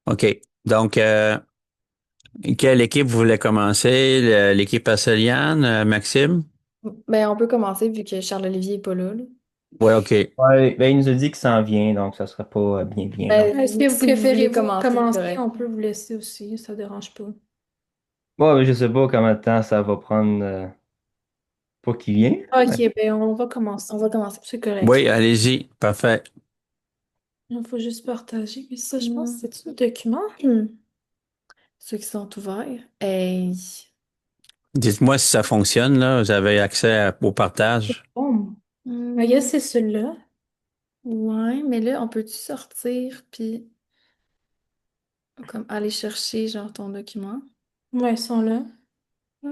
OK. Donc, quelle équipe vous voulez commencer? L'équipe Asseliane, Maxime? Ben, on peut commencer vu que Charles-Olivier est pas là, là. Oui, OK. Ouais, ben il nous a dit qu'il s'en vient, donc ça sera pas bien long. Ben, Est-ce que vous si vous préférez voulez vous commencer, c'est commencer? correct. On peut vous laisser aussi, ça dérange pas. Ouais, ben, je sais pas combien de temps ça va prendre pour qu'il vienne. Ok, ben on va commencer. On va commencer. C'est correct. Oui, allez-y. Parfait. Il faut juste partager. Mais ça, je pense Hmm. que c'est un document. Ceux qui sont ouverts. Hey. Dites-moi si ça fonctionne, là. Vous avez accès au partage. Bon, I Hmm. guess c'est celui-là. Ouais, mais là, on peut-tu sortir puis comme aller chercher genre ton document? Ouais, ils sont là. Ah.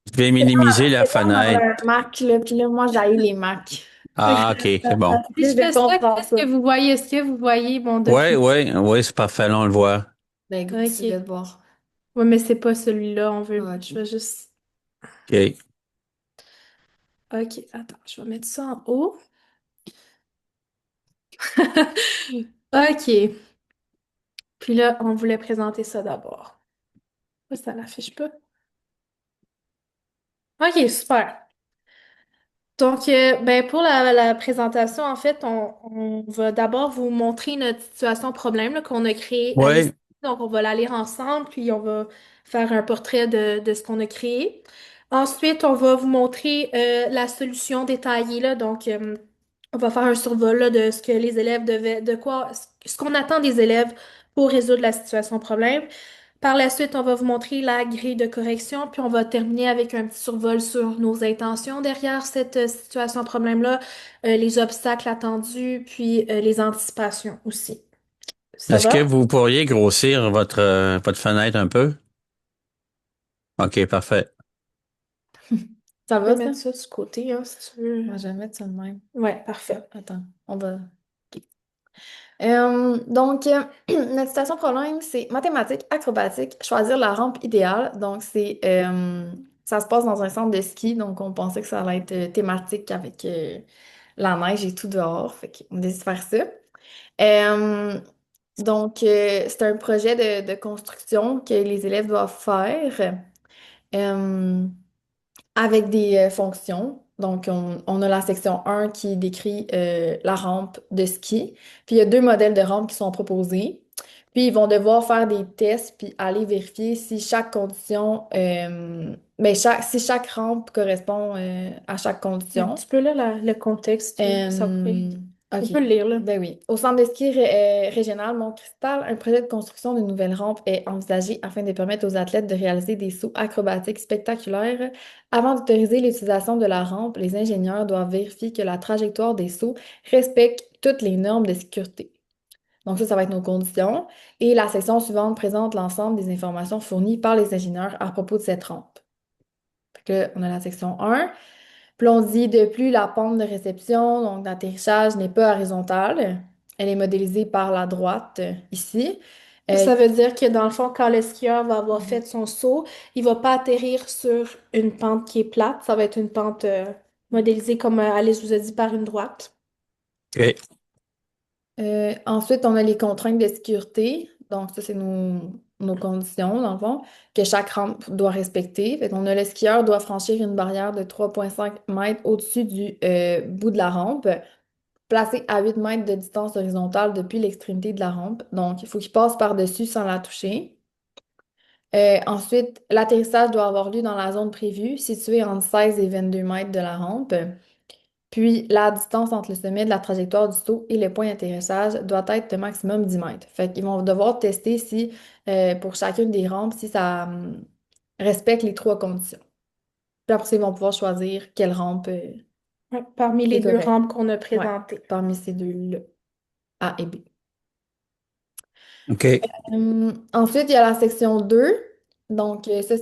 Vous pouvez minimiser la C'est pas dans fenêtre. un Mac, là, puis là, moi, j'haïs les Macs. Fait que Ah, OK, c'est bon. Si je je fais ça, comprends qu'est-ce que ça. vous voyez? Est-ce que vous voyez mon Oui, document? oui, oui, c'est parfait. Là, on le voit. Ben, go, tu Ok. vas te voir. Ouais, mais c'est pas celui-là. On veut. Ah, Je ok. vais juste. OK. Ok, attends, je vais mettre ça en haut. Ok. Puis là, on voulait présenter ça d'abord. Ça l'affiche pas. Ok, super. Donc, ben, pour la présentation, en fait, on va d'abord vous montrer notre situation problème là, qu'on a créée à l'esprit. Oui. Donc, on va la lire ensemble, puis on va faire un portrait de ce qu'on a créé. Ensuite, on va vous montrer la solution détaillée, là. Donc, on va faire un survol là, de ce que les élèves devaient, de quoi, ce qu'on attend des élèves pour résoudre la situation problème. Par la suite, on va vous montrer la grille de correction, puis on va terminer avec un petit survol sur nos intentions derrière cette situation problème-là, les obstacles attendus, puis les anticipations aussi. Ça Est-ce que va? vous pourriez grossir votre fenêtre un peu? OK, parfait. Ça Je peux va, ça? mettre ça du côté, hein, si tu veux. Moi, je vais mettre ça de même. Ouais, parfait. Attends, on va. Ok. Donc, notre citation problème, c'est mathématiques, acrobatique, choisir la rampe idéale. Donc, ça se passe dans un centre de ski, donc on pensait que ça allait être thématique avec la neige et tout dehors. Fait qu'on décide de faire ça. Euh, c'est un projet de construction que les élèves doivent faire. Euh, avec des fonctions. Donc, on a la section 1 qui décrit la rampe de ski. Puis, il y a deux modèles de rampe qui sont proposés. Puis, ils vont devoir faire des tests puis aller vérifier si chaque condition, si chaque rampe correspond à chaque condition. Tu peux là le contexte, ça vous plaît. Euh, On OK. peut le lire, là. Ben oui. Au centre de ski régional Mont-Cristal, un projet de construction d'une nouvelle rampe est envisagé afin de permettre aux athlètes de réaliser des sauts acrobatiques spectaculaires. Avant d'autoriser l'utilisation de la rampe, les ingénieurs doivent vérifier que la trajectoire des sauts respecte toutes les normes de sécurité. Donc ça va être nos conditions. Et la section suivante présente l'ensemble des informations fournies par les ingénieurs à propos de cette rampe. Fait que là, on a la section 1. Puis on dit de plus, la pente de réception, donc d'atterrissage, n'est pas horizontale. Elle est modélisée par la droite ici. Euh, Ça veut dire que dans le fond, quand le skieur va avoir Mhm. fait son saut, il va pas atterrir sur une pente qui est plate. Ça va être une pente modélisée comme Alice vous a dit par une droite. OK. Ensuite, on a les contraintes de sécurité. Donc, ça, c'est nos conditions, dans le fond, que chaque rampe doit respecter. Fait qu'on a le skieur doit franchir une barrière de 3,5 mètres au-dessus du bout de la rampe, placé à 8 mètres de distance horizontale depuis l'extrémité de la rampe. Donc, il faut qu'il passe par-dessus sans la toucher. Ensuite, l'atterrissage doit avoir lieu dans la zone prévue, située entre 16 et 22 mètres de la rampe. Puis, la distance entre le sommet de la trajectoire du saut et le point d'atterrissage doit être de maximum 10 mètres. Fait qu'ils vont devoir tester si, pour chacune des rampes, si ça respecte les trois conditions. Puis après ça, ils vont pouvoir choisir quelle rampe Ouais, parmi est les deux correcte. rampes qu'on a Ouais, présentées. parmi ces deux-là, A et B. OK. Ensuite, il y a la section 2. Donc, ça,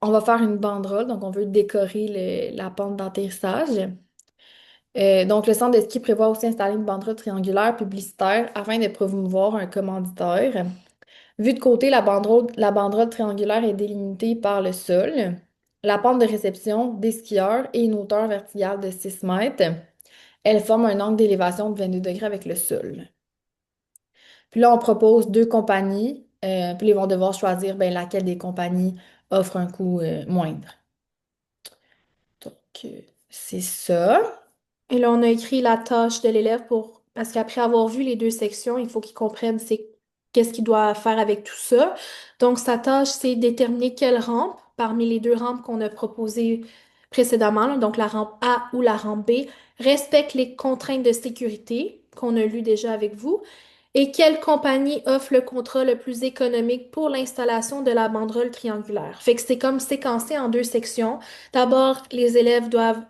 on va faire une banderole. Donc, on veut décorer la pente d'atterrissage. Donc, le centre de ski prévoit aussi installer une banderole triangulaire publicitaire afin de promouvoir un commanditaire. Vue de côté, la banderole triangulaire est délimitée par le sol, la pente de réception des skieurs et une hauteur verticale de 6 mètres. elles forment un angle d'élévation de 22 degrés avec le sol. Puis là, on propose deux compagnies, puis ils vont devoir choisir ben, laquelle des compagnies offre un coût moindre. Donc, c'est ça. Et là, on a écrit la tâche de l'élève parce qu'après avoir vu les deux sections, il faut qu'il comprenne qu'est-ce qu'il doit faire avec tout ça. Donc, sa tâche, c'est déterminer quelle rampe, parmi les deux rampes qu'on a proposées précédemment, là, donc la rampe A ou la rampe B, respecte les contraintes de sécurité qu'on a lues déjà avec vous et quelle compagnie offre le contrat le plus économique pour l'installation de la banderole triangulaire. Fait que c'est comme séquencé en deux sections. D'abord, les élèves doivent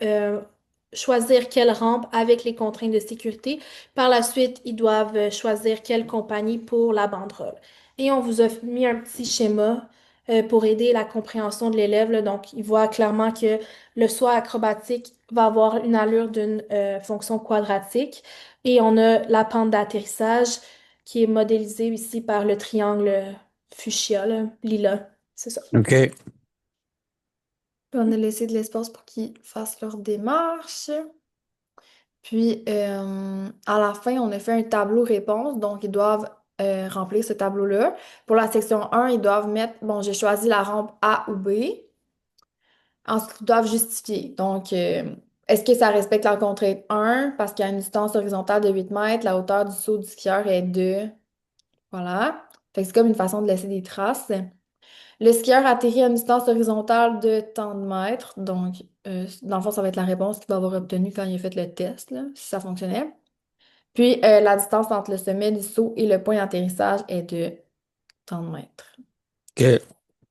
choisir quelle rampe avec les contraintes de sécurité. Par la suite, ils doivent choisir quelle compagnie pour la banderole. Et on vous a mis un petit schéma pour aider la compréhension de l'élève, là. Donc, il voit clairement que le saut acrobatique va avoir une allure d'une fonction quadratique. Et on a la pente d'atterrissage qui est modélisée ici par le triangle fuchsia, là, lilas. C'est ça. OK. Puis on a laissé de l'espace pour qu'ils fassent leur démarche. Puis, à la fin, on a fait un tableau réponse. Donc, ils doivent remplir ce tableau-là. Pour la section 1, ils doivent mettre, bon, j'ai choisi la rampe A ou B. Ensuite, ils doivent justifier. Donc, est-ce que ça respecte la contrainte 1 parce qu'il y a une distance horizontale de 8 mètres, la hauteur du saut du skieur est de... Voilà. Fait que c'est comme une façon de laisser des traces. Le skieur atterrit à une distance horizontale de tant de mètres. Donc, dans le fond, ça va être la réponse qu'il va avoir obtenue quand il a fait le test, là, si ça fonctionnait. Puis, la distance entre le sommet du saut et le point d'atterrissage est de tant de mètres. OK.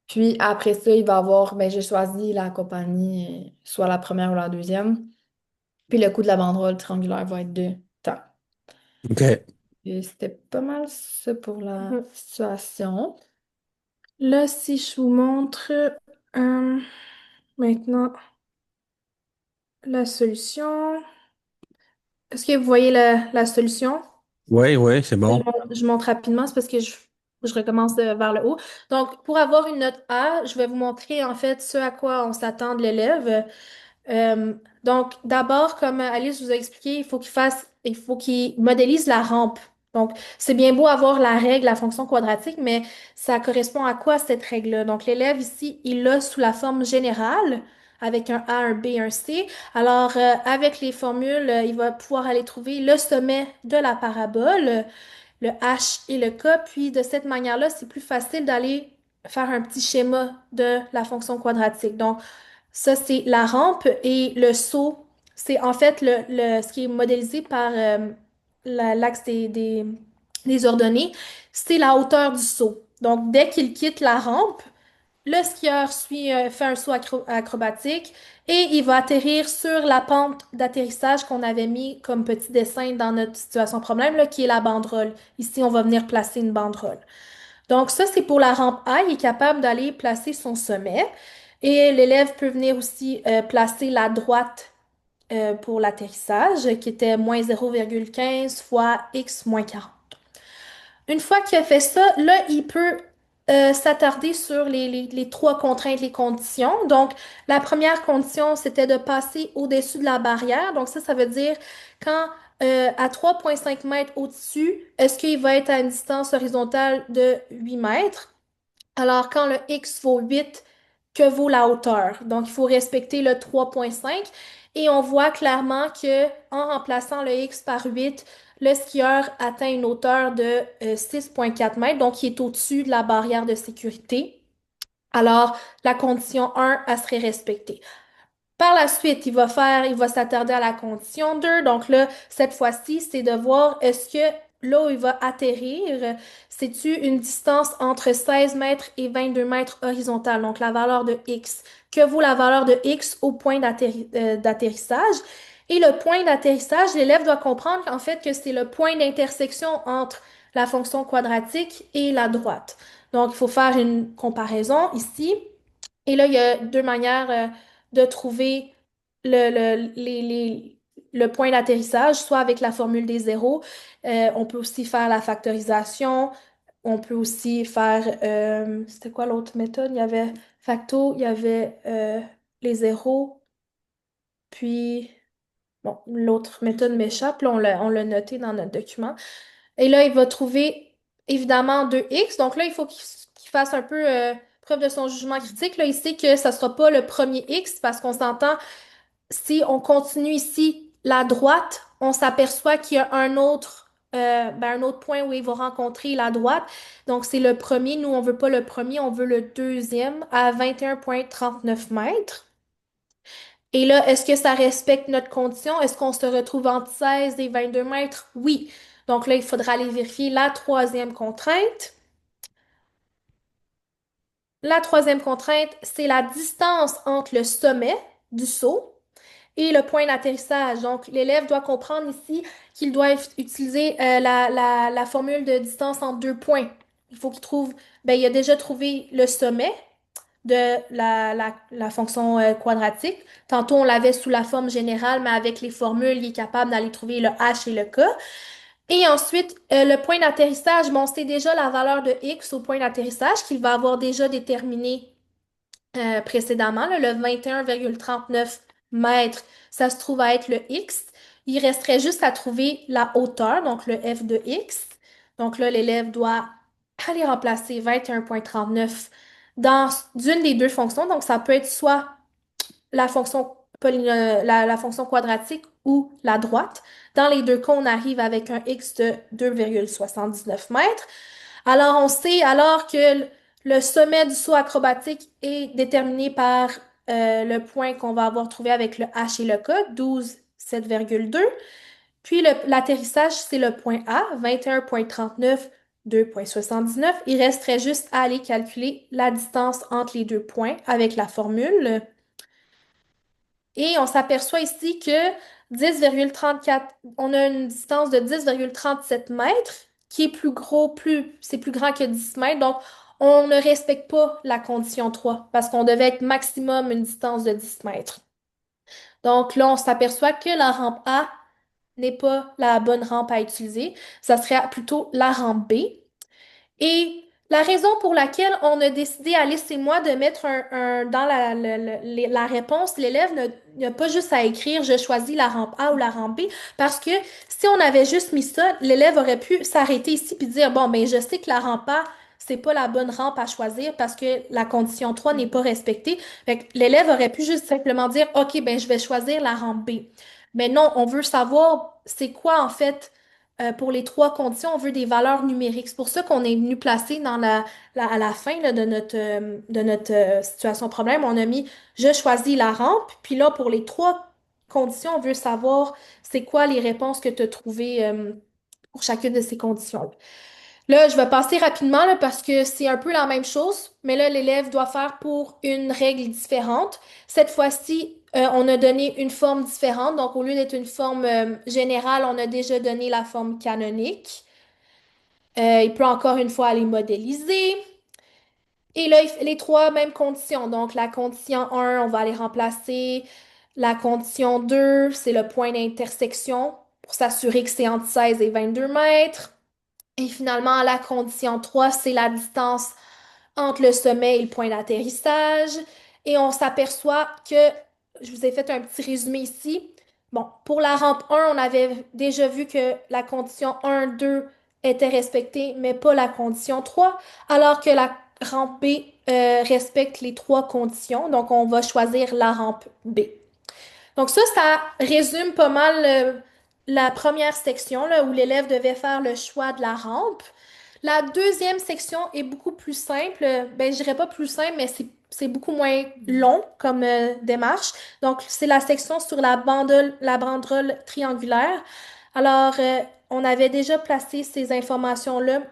Puis, après ça, il va avoir, ben, j'ai choisi la compagnie, soit la première ou la deuxième. Puis, le coût de la banderole triangulaire va être de temps. OK. Et c'était pas mal ça pour la Mhm. situation. Là, si je vous montre euh, maintenant la solution. Est-ce que vous voyez la solution? Oui, oui, c'est Je bon. monte, je monte rapidement, c'est parce que je recommence vers le haut. Donc, pour avoir une note A, je vais vous montrer en fait ce à quoi on s'attend de l'élève. Euh, donc, d'abord, comme Alice vous a expliqué, il faut qu'il modélise la rampe. Donc, c'est bien beau avoir la règle, la fonction quadratique, mais ça correspond à quoi cette règle-là? Donc, l'élève ici, il l'a sous la forme générale, avec un A, un B, un C. Alors, avec les formules, il va pouvoir aller trouver le sommet de la parabole, le H et le K. Puis, de cette manière-là, c'est plus facile d'aller faire un petit schéma de la fonction quadratique. Donc, ça, c'est la rampe et le saut. C'est en fait ce qui est modélisé par l'axe des ordonnées. C'est la hauteur du saut. Donc, dès qu'il quitte la rampe, le skieur fait un saut acrobatique et il va atterrir sur la pente d'atterrissage qu'on avait mis comme petit dessin dans notre situation problème, là, qui est la banderole. Ici, on va venir placer une banderole. Donc ça, c'est pour la rampe A, il est capable d'aller placer son sommet. Et l'élève peut venir aussi placer la droite pour l'atterrissage, qui était moins 0,15 fois x moins 40. Une fois qu'il a fait ça, là, il peut s'attarder sur les trois contraintes, les conditions. Donc, la première condition, c'était de passer au-dessus de la barrière. Donc, ça veut dire quand à 3,5 mètres au-dessus, est-ce qu'il va être à une distance horizontale de 8 mètres? Alors, quand le x vaut 8, que vaut la hauteur? Donc, il faut respecter le 3,5 et on voit clairement que en remplaçant le x par 8, le skieur atteint une hauteur de 6,4 mètres, donc il est au-dessus de la barrière de sécurité. Alors, la condition 1, elle serait respectée. Par la suite, il va s'attarder à la condition 2. Donc là, cette fois-ci, c'est de voir est-ce que là où il va atterrir, c'est-tu une distance entre 16 mètres et 22 mètres horizontale, donc la valeur de X. Que vaut la valeur de X au point d'atterrissage? Et le point d'atterrissage, l'élève doit comprendre qu'en fait que c'est le point d'intersection entre la fonction quadratique et la droite. Donc, il faut faire une comparaison ici. Et là, il y a deux manières de trouver le point d'atterrissage, soit avec la formule des zéros. On peut aussi faire la factorisation. On peut aussi faire, c'était quoi l'autre méthode? Il y avait facto, il y avait les zéros, puis Bon, l'autre méthode m'échappe, là, on l'a noté dans notre document. Et là, il va trouver évidemment 2x. Donc là, il faut qu'il fasse un peu preuve de son jugement critique. Là, il sait que ça ne sera pas le premier x parce qu'on s'entend, si on continue ici la droite, on s'aperçoit qu'il y a un autre point où il va rencontrer la droite. Donc, c'est le premier. Nous, on ne veut pas le premier, on veut le deuxième à 21,39 mètres. Et là, est-ce que ça respecte notre condition? Est-ce qu'on se retrouve entre 16 et 22 mètres? Oui. Donc là, il faudra aller vérifier la troisième contrainte. La troisième contrainte, c'est la distance entre le sommet du saut et le point d'atterrissage. Donc, l'élève doit comprendre ici qu'il doit utiliser la formule de distance entre deux points. Il faut qu'il trouve, ben, il a déjà trouvé le sommet de la fonction quadratique. Tantôt, on l'avait sous la forme générale, mais avec les formules, il est capable d'aller trouver le h et le k. Et ensuite, le point d'atterrissage, bon, c'est déjà la valeur de x au point d'atterrissage qu'il va avoir déjà déterminé précédemment, là, le 21,39 mètres, ça se trouve à être le x. Il resterait juste à trouver la hauteur, donc le f de x. Donc là, l'élève doit aller remplacer 21,39 dans d'une des deux fonctions. Donc, ça peut être soit la fonction, la fonction quadratique ou la droite. Dans les deux cas, on arrive avec un x de 2,79 mètres. Alors, on sait alors que le sommet du saut acrobatique est déterminé par le point qu'on va avoir trouvé avec le h et le k, 12, 7,2. Puis l'atterrissage, c'est le point A, 21,39, 2,79. Il resterait juste à aller calculer la distance entre les deux points avec la formule. Et on s'aperçoit ici que 10,34, on a une distance de 10,37 mètres qui est c'est plus grand que 10 mètres. Donc, on ne respecte pas la condition 3 parce qu'on devait être maximum une distance de 10 mètres. Donc là, on s'aperçoit que la rampe A n'est pas la bonne rampe à utiliser. Ça serait plutôt la rampe B. Et la raison pour laquelle on a décidé, Alice et moi, de mettre dans la réponse, l'élève n'a pas juste à écrire je choisis la rampe A ou la rampe B, parce que si on avait juste mis ça, l'élève aurait pu s'arrêter ici puis dire bon, ben je sais que la rampe A, c'est pas la bonne rampe à choisir parce que la condition 3 n'est pas respectée. Fait que l'élève aurait pu juste simplement dire OK, ben je vais choisir la rampe B. Mais non, on veut savoir c'est quoi en fait pour les trois conditions, on veut des valeurs numériques. C'est pour ça qu'on est venu placer à la fin là, de notre situation problème, on a mis je choisis la rampe. Puis là, pour les trois conditions, on veut savoir c'est quoi les réponses que tu as trouvées pour chacune de ces conditions. Là, je vais passer rapidement là, parce que c'est un peu la même chose, mais là, l'élève doit faire pour une règle différente. Cette fois-ci, on a donné une forme différente. Donc, au lieu d'être une forme générale, on a déjà donné la forme canonique. Il peut encore une fois aller modéliser. Et là, les trois mêmes conditions. Donc, la condition 1, on va aller remplacer. La condition 2, c'est le point d'intersection pour s'assurer que c'est entre 16 et 22 mètres. Et finalement, la condition 3, c'est la distance entre le sommet et le point d'atterrissage. Et on s'aperçoit que, je vous ai fait un petit résumé ici. Bon, pour la rampe 1, on avait déjà vu que la condition 1, 2 était respectée, mais pas la condition 3, alors que la rampe B respecte les trois conditions. Donc, on va choisir la rampe B. Donc ça résume pas mal la première section là, où l'élève devait faire le choix de la rampe. La deuxième section est beaucoup plus simple. Ben, je dirais pas plus simple, mais c'est beaucoup moins long comme démarche. Donc, c'est la section sur la banderole triangulaire. Alors, on avait déjà placé ces informations-là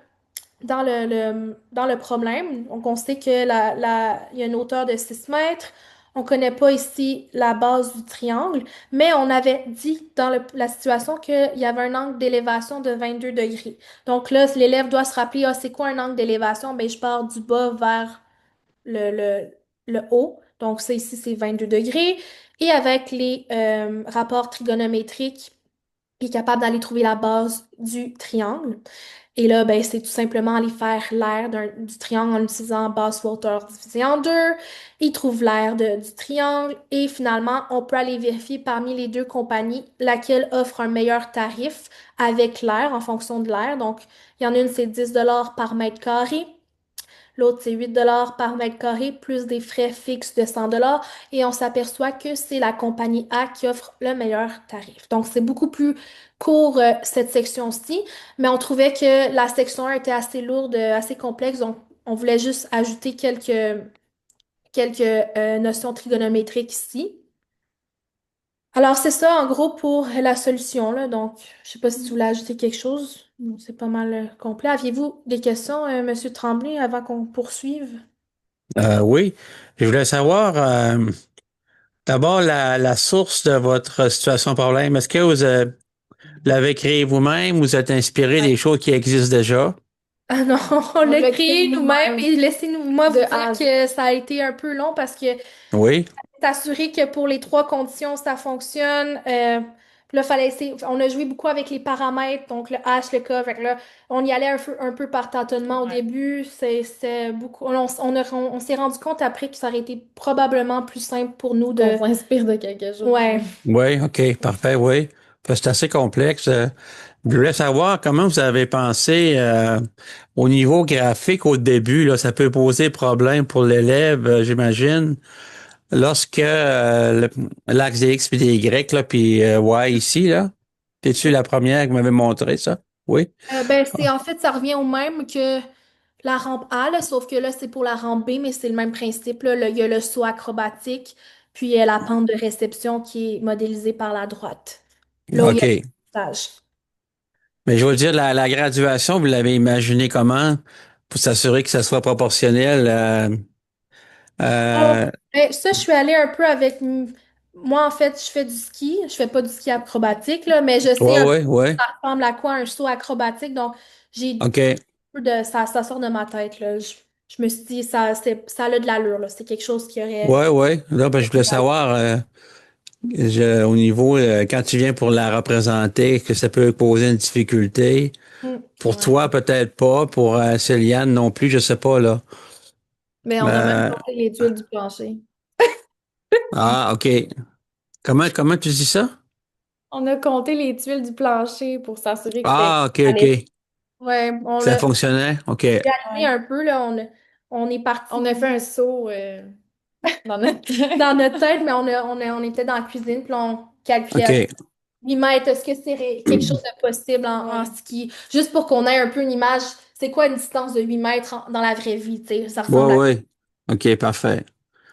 dans le problème. Donc, on sait que il y a une hauteur de 6 mètres. On ne connaît pas ici la base du triangle, mais on avait dit dans la situation qu'il y avait un angle d'élévation de 22 degrés. Donc là, l'élève doit se rappeler, ah, c'est quoi un angle d'élévation? Ben, je pars du bas vers le, le, le haut. Donc ça ici, c'est 22 degrés. Et avec les rapports trigonométriques, il est capable d'aller trouver la base du triangle. Et là, ben, c'est tout simplement aller faire l'aire du triangle en utilisant base hauteur divisé en deux. Il trouve l'aire du triangle et finalement, on peut aller vérifier parmi les deux compagnies laquelle offre un meilleur tarif avec l'aire en fonction de l'aire. Donc, il y en a une, c'est 10 par mètre carré. L'autre, c'est 8 par mètre carré, plus des frais fixes de 100 et on s'aperçoit que c'est la compagnie A qui offre le meilleur tarif. Donc, c'est beaucoup plus court, cette section-ci, mais on trouvait que la section 1 était assez lourde, assez complexe, donc on voulait juste ajouter quelques notions trigonométriques ici. Alors, c'est ça, en gros, pour la solution, là. Donc, je sais pas si tu voulais ajouter quelque chose. Non, c'est pas mal complet. Aviez-vous des questions, Monsieur Tremblay, avant qu'on poursuive? Oui, je voulais savoir d'abord la source de votre situation problème. Est-ce que vous l'avez créé vous-même? Vous êtes inspiré des choses qui existent déjà? Ah non, on On l'a l'a créé créé nous-mêmes nous-mêmes et laissez-moi vous de dire A à Z. que ça a été un peu long parce que Oui. s'assurer que pour les trois conditions, ça fonctionne. Puis là, fallait essayer. On a joué beaucoup avec les paramètres, donc le H, le K. Fait que là, on y allait un peu par tâtonnement au début. C'est beaucoup. On s'est rendu compte après que ça aurait été probablement plus simple pour nous Qu'on de. s'inspire de quelque chose. Ouais. Oui, OK, parfait, oui. C'est assez complexe. Je voulais savoir comment vous avez pensé au niveau graphique au début. Là, ça peut poser problème pour l'élève, j'imagine. Lorsque l'axe des X puis des Y, là, puis Y ici, là. T'es-tu la première qui m'avait montré ça? Oui. Ben, en fait, ça revient au même que la rampe A, là, sauf que là, c'est pour la rampe B, mais c'est le même principe, là. Il y a le saut acrobatique, puis il y a la pente de réception qui est modélisée par la droite. Là où il y a OK. le stage. Mais je veux dire, la graduation, vous l'avez imaginé comment pour s'assurer que ça soit proportionnel? Ah, Euh, ça, je suis allée un peu avec. Moi, en fait, je fais du ski. Je fais pas du ski acrobatique, là, mais je sais ouais, un peu ouais, ouais. ça ressemble à quoi un saut acrobatique. Donc, j'ai OK. un peu de. Ça sort de ma tête, là. Je me suis dit, ça a de l'allure, là. C'est quelque chose qui aurait. Ouais, ouais. Là, ben, je voulais savoir au niveau, quand tu viens pour la représenter, que ça peut poser une difficulté. Hmm. Pour Ouais. toi, peut-être pas. Pour Céliane non plus, je sais pas, là. Mais on a même Euh, compté les tuiles du plancher. OK. Comment tu dis ça? On a compté les tuiles du plancher pour s'assurer que c'était Ah, OK, allait. OK. Ouais, on Ça l'a fonctionnait? OK. regardé Ouais. un peu, là. On est parti On a fait un saut dans notre dans notre tête, mais on était dans la cuisine, puis là, on calculait, OK, OK. 8 mètres, est-ce que c'est quelque chose de possible en Ouais. ski? Juste pour qu'on ait un peu une image, c'est quoi une distance de 8 mètres dans la vraie vie, tu sais? Ça Ouais, ressemble à ouais. OK, parfait.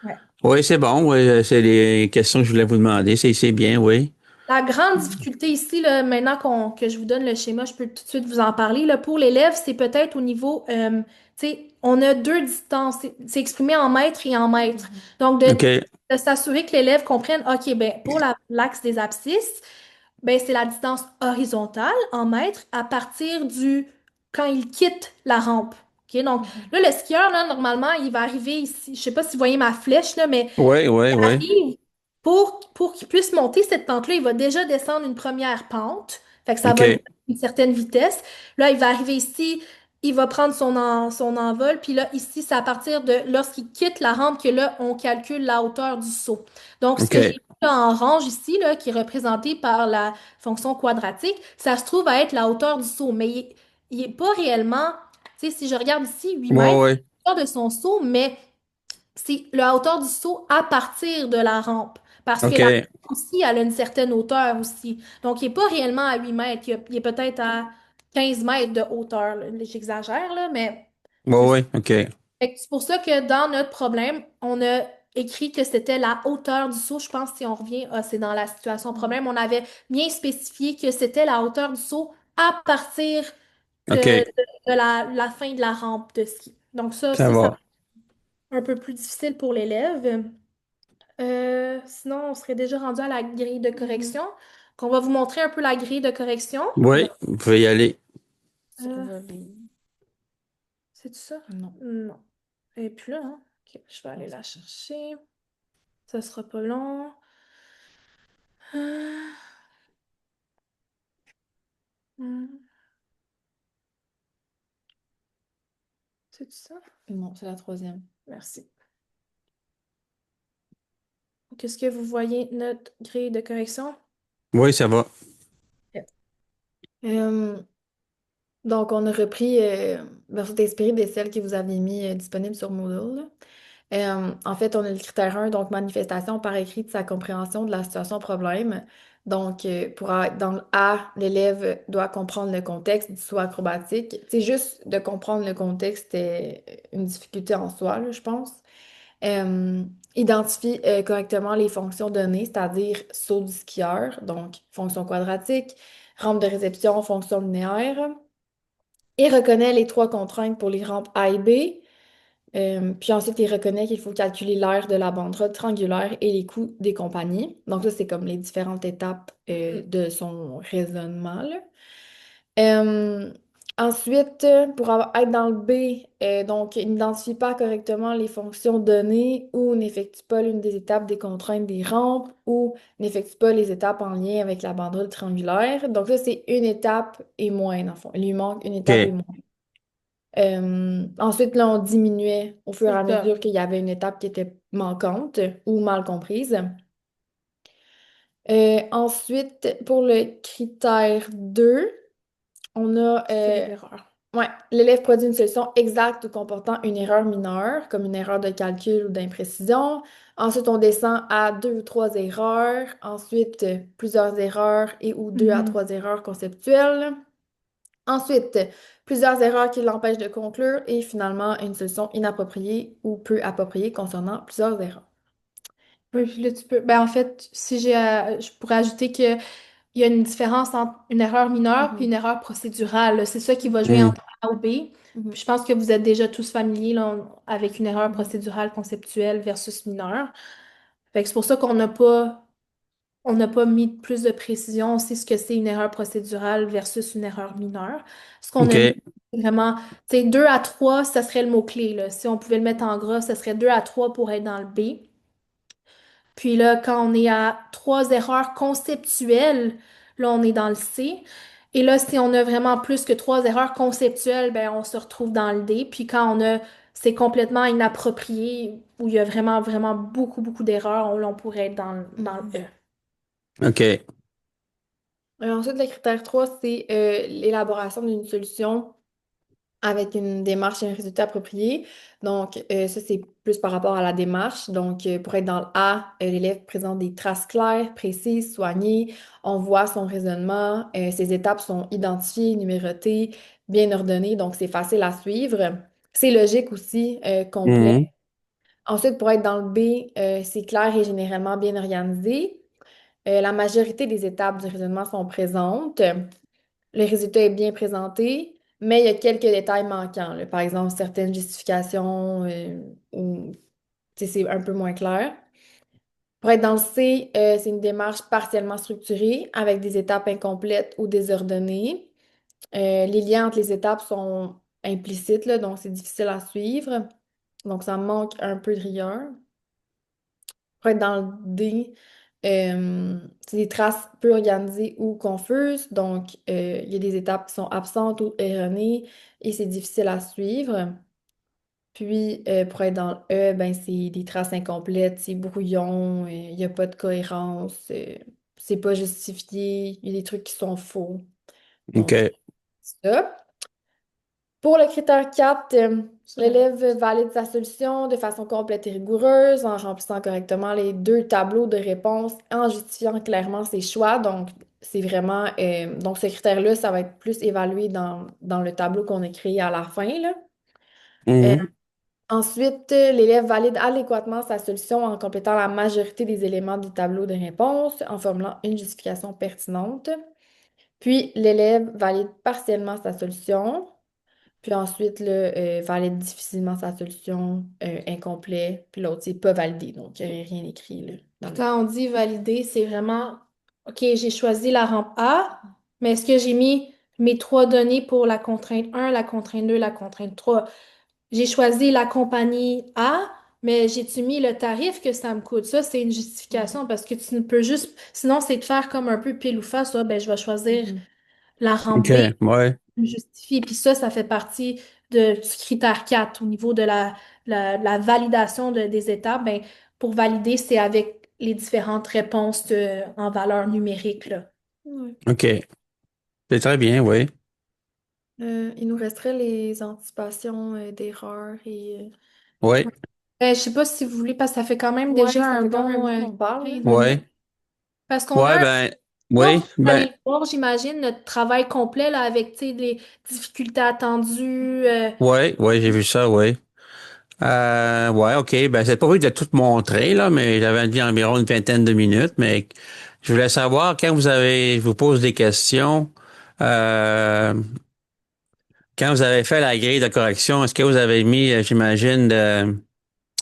Ouais. Oui, c'est bon. Oui, c'est les questions que je voulais vous demander. C'est bien, oui. La grande difficulté ici, là, maintenant que je vous donne le schéma, je peux tout de suite vous en parler. Là, pour l'élève, c'est peut-être au niveau, tu sais, on a deux distances. C'est exprimé en mètres et en mètres. Donc, OK. de s'assurer que l'élève comprenne, OK, ben, pour l'axe des abscisses, ben, c'est la distance horizontale en mètres à partir quand il quitte la rampe. OK? Donc, là, le skieur, là, normalement, il va arriver ici. Je sais pas si vous voyez ma flèche, là, mais Oui, oui, il oui. arrive pour qu'il puisse monter cette pente-là, il va déjà descendre une première pente. Fait que ça va le OK. faire à une certaine vitesse. Là, il va arriver ici, il va prendre son envol. Puis là, ici, c'est à partir de lorsqu'il quitte la rampe que là, on calcule la hauteur du saut. Donc, ce que j'ai OK. mis là en orange ici, là, qui est représenté par la fonction quadratique, ça se trouve à être la hauteur du saut. Mais il est pas réellement, tu sais, si je regarde ici, 8 Oui, mètres, oui. c'est la hauteur de son saut, mais c'est la hauteur du saut à partir de la rampe. Parce que la rampe OK. aussi, elle a une certaine hauteur aussi. Donc, il n'est pas réellement à 8 mètres. Il est peut-être à 15 mètres de hauteur, là. J'exagère, là, mais Oui, c'est ça. oui. OK. Fait que c'est pour ça que dans notre problème, on a écrit que c'était la hauteur du saut. Je pense si on revient, c'est dans la situation problème, on avait bien spécifié que c'était la hauteur du saut à partir de, OK. de- de la fin de la rampe de ski. Donc Ça ça va. un peu plus difficile pour l'élève. Sinon, on serait déjà rendu à la grille de correction. Qu'on va vous montrer un peu la grille de correction. Oui, vous pouvez y aller. Ça Euh, va bien. c'est ça? Non. Non. Et puis là, hein? Ok, je vais aller la chercher. Ça sera pas long. Euh, hmm. C'est ça? Non, c'est la troisième. Merci. Donc, est-ce que vous voyez notre grille de correction? Oui, ça va. Ok. Euh, donc, on a repris, ben, c'est inspiré de celles que vous aviez mis disponibles sur Moodle, là. En fait, on a le critère 1, donc manifestation par écrit de sa compréhension de la situation problème. Donc, pour être dans le A, l'élève doit comprendre le contexte du saut acrobatique. C'est juste de comprendre le contexte, c'est une difficulté en soi, là, je pense. Euh, Identifie correctement les fonctions données, c'est-à-dire saut du skieur, donc fonction quadratique, rampe de réception, fonction linéaire, et reconnaît les trois contraintes pour les rampes A et B. Puis ensuite, il reconnaît qu'il faut calculer l'aire de la banderole triangulaire et les coûts des compagnies. Donc ça, c'est comme les différentes étapes de son raisonnement, là. Euh, Ensuite, être dans le B, donc il n'identifie pas correctement les fonctions données ou n'effectue pas l'une des étapes des contraintes des rampes ou n'effectue pas les étapes en lien avec la banderole triangulaire. Donc ça, c'est une étape et moins, dans le fond. Il lui manque une étape et OK. moins. Ensuite, là, on diminuait au fur et à C'est ça. mesure qu'il y avait une étape qui était manquante ou mal comprise. Ensuite, pour le critère 2, on a C'est l'erreur. ouais, l'élève produit une solution exacte ou comportant une erreur mineure, comme une erreur de calcul ou d'imprécision. Ensuite, on descend à deux ou trois erreurs. Ensuite, plusieurs erreurs et ou deux à Mhm. trois erreurs conceptuelles. Ensuite, plusieurs erreurs qui l'empêchent de conclure et finalement une solution inappropriée ou peu appropriée concernant plusieurs erreurs. Oui, puis là, tu peux. Ben, en fait, si je pourrais ajouter qu'il y a une différence entre une erreur mineure puis Mhm, une erreur procédurale, là. C'est ça qui va jouer Hmm. entre A ou B. Puis mhm, je pense que vous êtes déjà tous familiers là, avec une erreur mhm, procédurale conceptuelle versus mineure. Fait que c'est pour ça qu'on n'a pas mis plus de précision. On sait ce que c'est une erreur procédurale versus une erreur mineure. Ce qu'on a mis, OK. c'est vraiment, tu sais, 2 à 3, ça serait le mot-clé, là. Si on pouvait le mettre en gras, ça serait 2 à 3 pour être dans le B. Puis là, quand on est à trois erreurs conceptuelles, là, on est dans le C. Et là, si on a vraiment plus que trois erreurs conceptuelles, ben, on se retrouve dans le D. Puis quand c'est complètement inapproprié, où il y a vraiment, vraiment beaucoup, beaucoup d'erreurs, on pourrait être dans le mhm. E. OK. Ensuite, le critère 3, c'est l'élaboration d'une solution avec une démarche et un résultat approprié. Donc, ça, c'est plus par rapport à la démarche. Donc, pour être dans le A, l'élève présente des traces claires, précises, soignées. On voit son raisonnement. Ses étapes sont identifiées, numérotées, bien ordonnées. Donc, c'est facile à suivre. C'est logique aussi, complet. Mhm. Ensuite, pour être dans le B, c'est clair et généralement bien organisé. La majorité des étapes du raisonnement sont présentes. Le résultat est bien présenté, mais il y a quelques détails manquants, là. Par exemple, certaines justifications ou tu sais, c'est un peu moins clair. Pour être dans le C, c'est une démarche partiellement structurée avec des étapes incomplètes ou désordonnées. Les liens entre les étapes sont implicites, là, donc c'est difficile à suivre. Donc, ça manque un peu de rigueur. Pour être dans le D, c'est des traces peu organisées ou confuses. Donc, il y a des étapes qui sont absentes ou erronées et c'est difficile à suivre. Puis, pour être dans le E, ben, c'est des traces incomplètes, c'est brouillon, il n'y a pas de cohérence, c'est pas justifié, il y a des trucs qui sont faux. Donc, OK. ça. Pour le critère 4, Ça, l'élève valide sa solution de façon complète et rigoureuse en remplissant correctement les deux tableaux de réponse en justifiant clairement ses choix. Donc, c'est vraiment donc ce critère-là, ça va être plus évalué dans le tableau qu'on a créé à la fin, là. Euh, Mhm. Ensuite, l'élève valide adéquatement sa solution en complétant la majorité des éléments du tableau de réponse en formulant une justification pertinente. Puis, l'élève valide partiellement sa solution. Puis ensuite, là, valide difficilement sa solution, incomplet. Puis l'autre, c'est pas validé. Donc, il n'y avait rien écrit là, dans puis le... quand on dit valider, c'est vraiment, OK, j'ai choisi la rampe A, mais est-ce que j'ai mis mes trois données pour la contrainte 1, la contrainte 2, la contrainte 3? J'ai choisi la compagnie A, mais j'ai-tu mis le tarif que ça me coûte? Ça, c'est une Mhm. justification parce que tu ne peux juste. Sinon, c'est de faire comme un peu pile ou face. Ah, ben, je vais choisir Mhm. la rampe OK. B, Ouais. je me justifie. Puis ça fait partie du critère 4 au niveau de la validation des étapes, ben, pour valider, c'est avec les différentes réponses en valeur numérique, là. Ouais. OK. C'est très bien, oui. Il nous resterait les anticipations d'erreurs Oui, Ben, je sais pas si vous voulez, parce que ça fait quand même ouais, déjà ça un fait quand même bon un bout qu'on parle, là. 15 minutes. oui. Parce qu'on Ouais, a ben, pas, oui, vous allez ben, le voir, j'imagine, notre travail complet là, avec tu sais, les difficultés attendues. oui, oui, j'ai vu ça, oui. Ouais, OK. Ben, c'est pas vrai de tout montrer, là, mais j'avais dit environ une vingtaine de minutes, mais je voulais savoir, je vous pose des questions, euh, quand vous avez fait la grille de correction, est-ce que vous avez mis, j'imagine,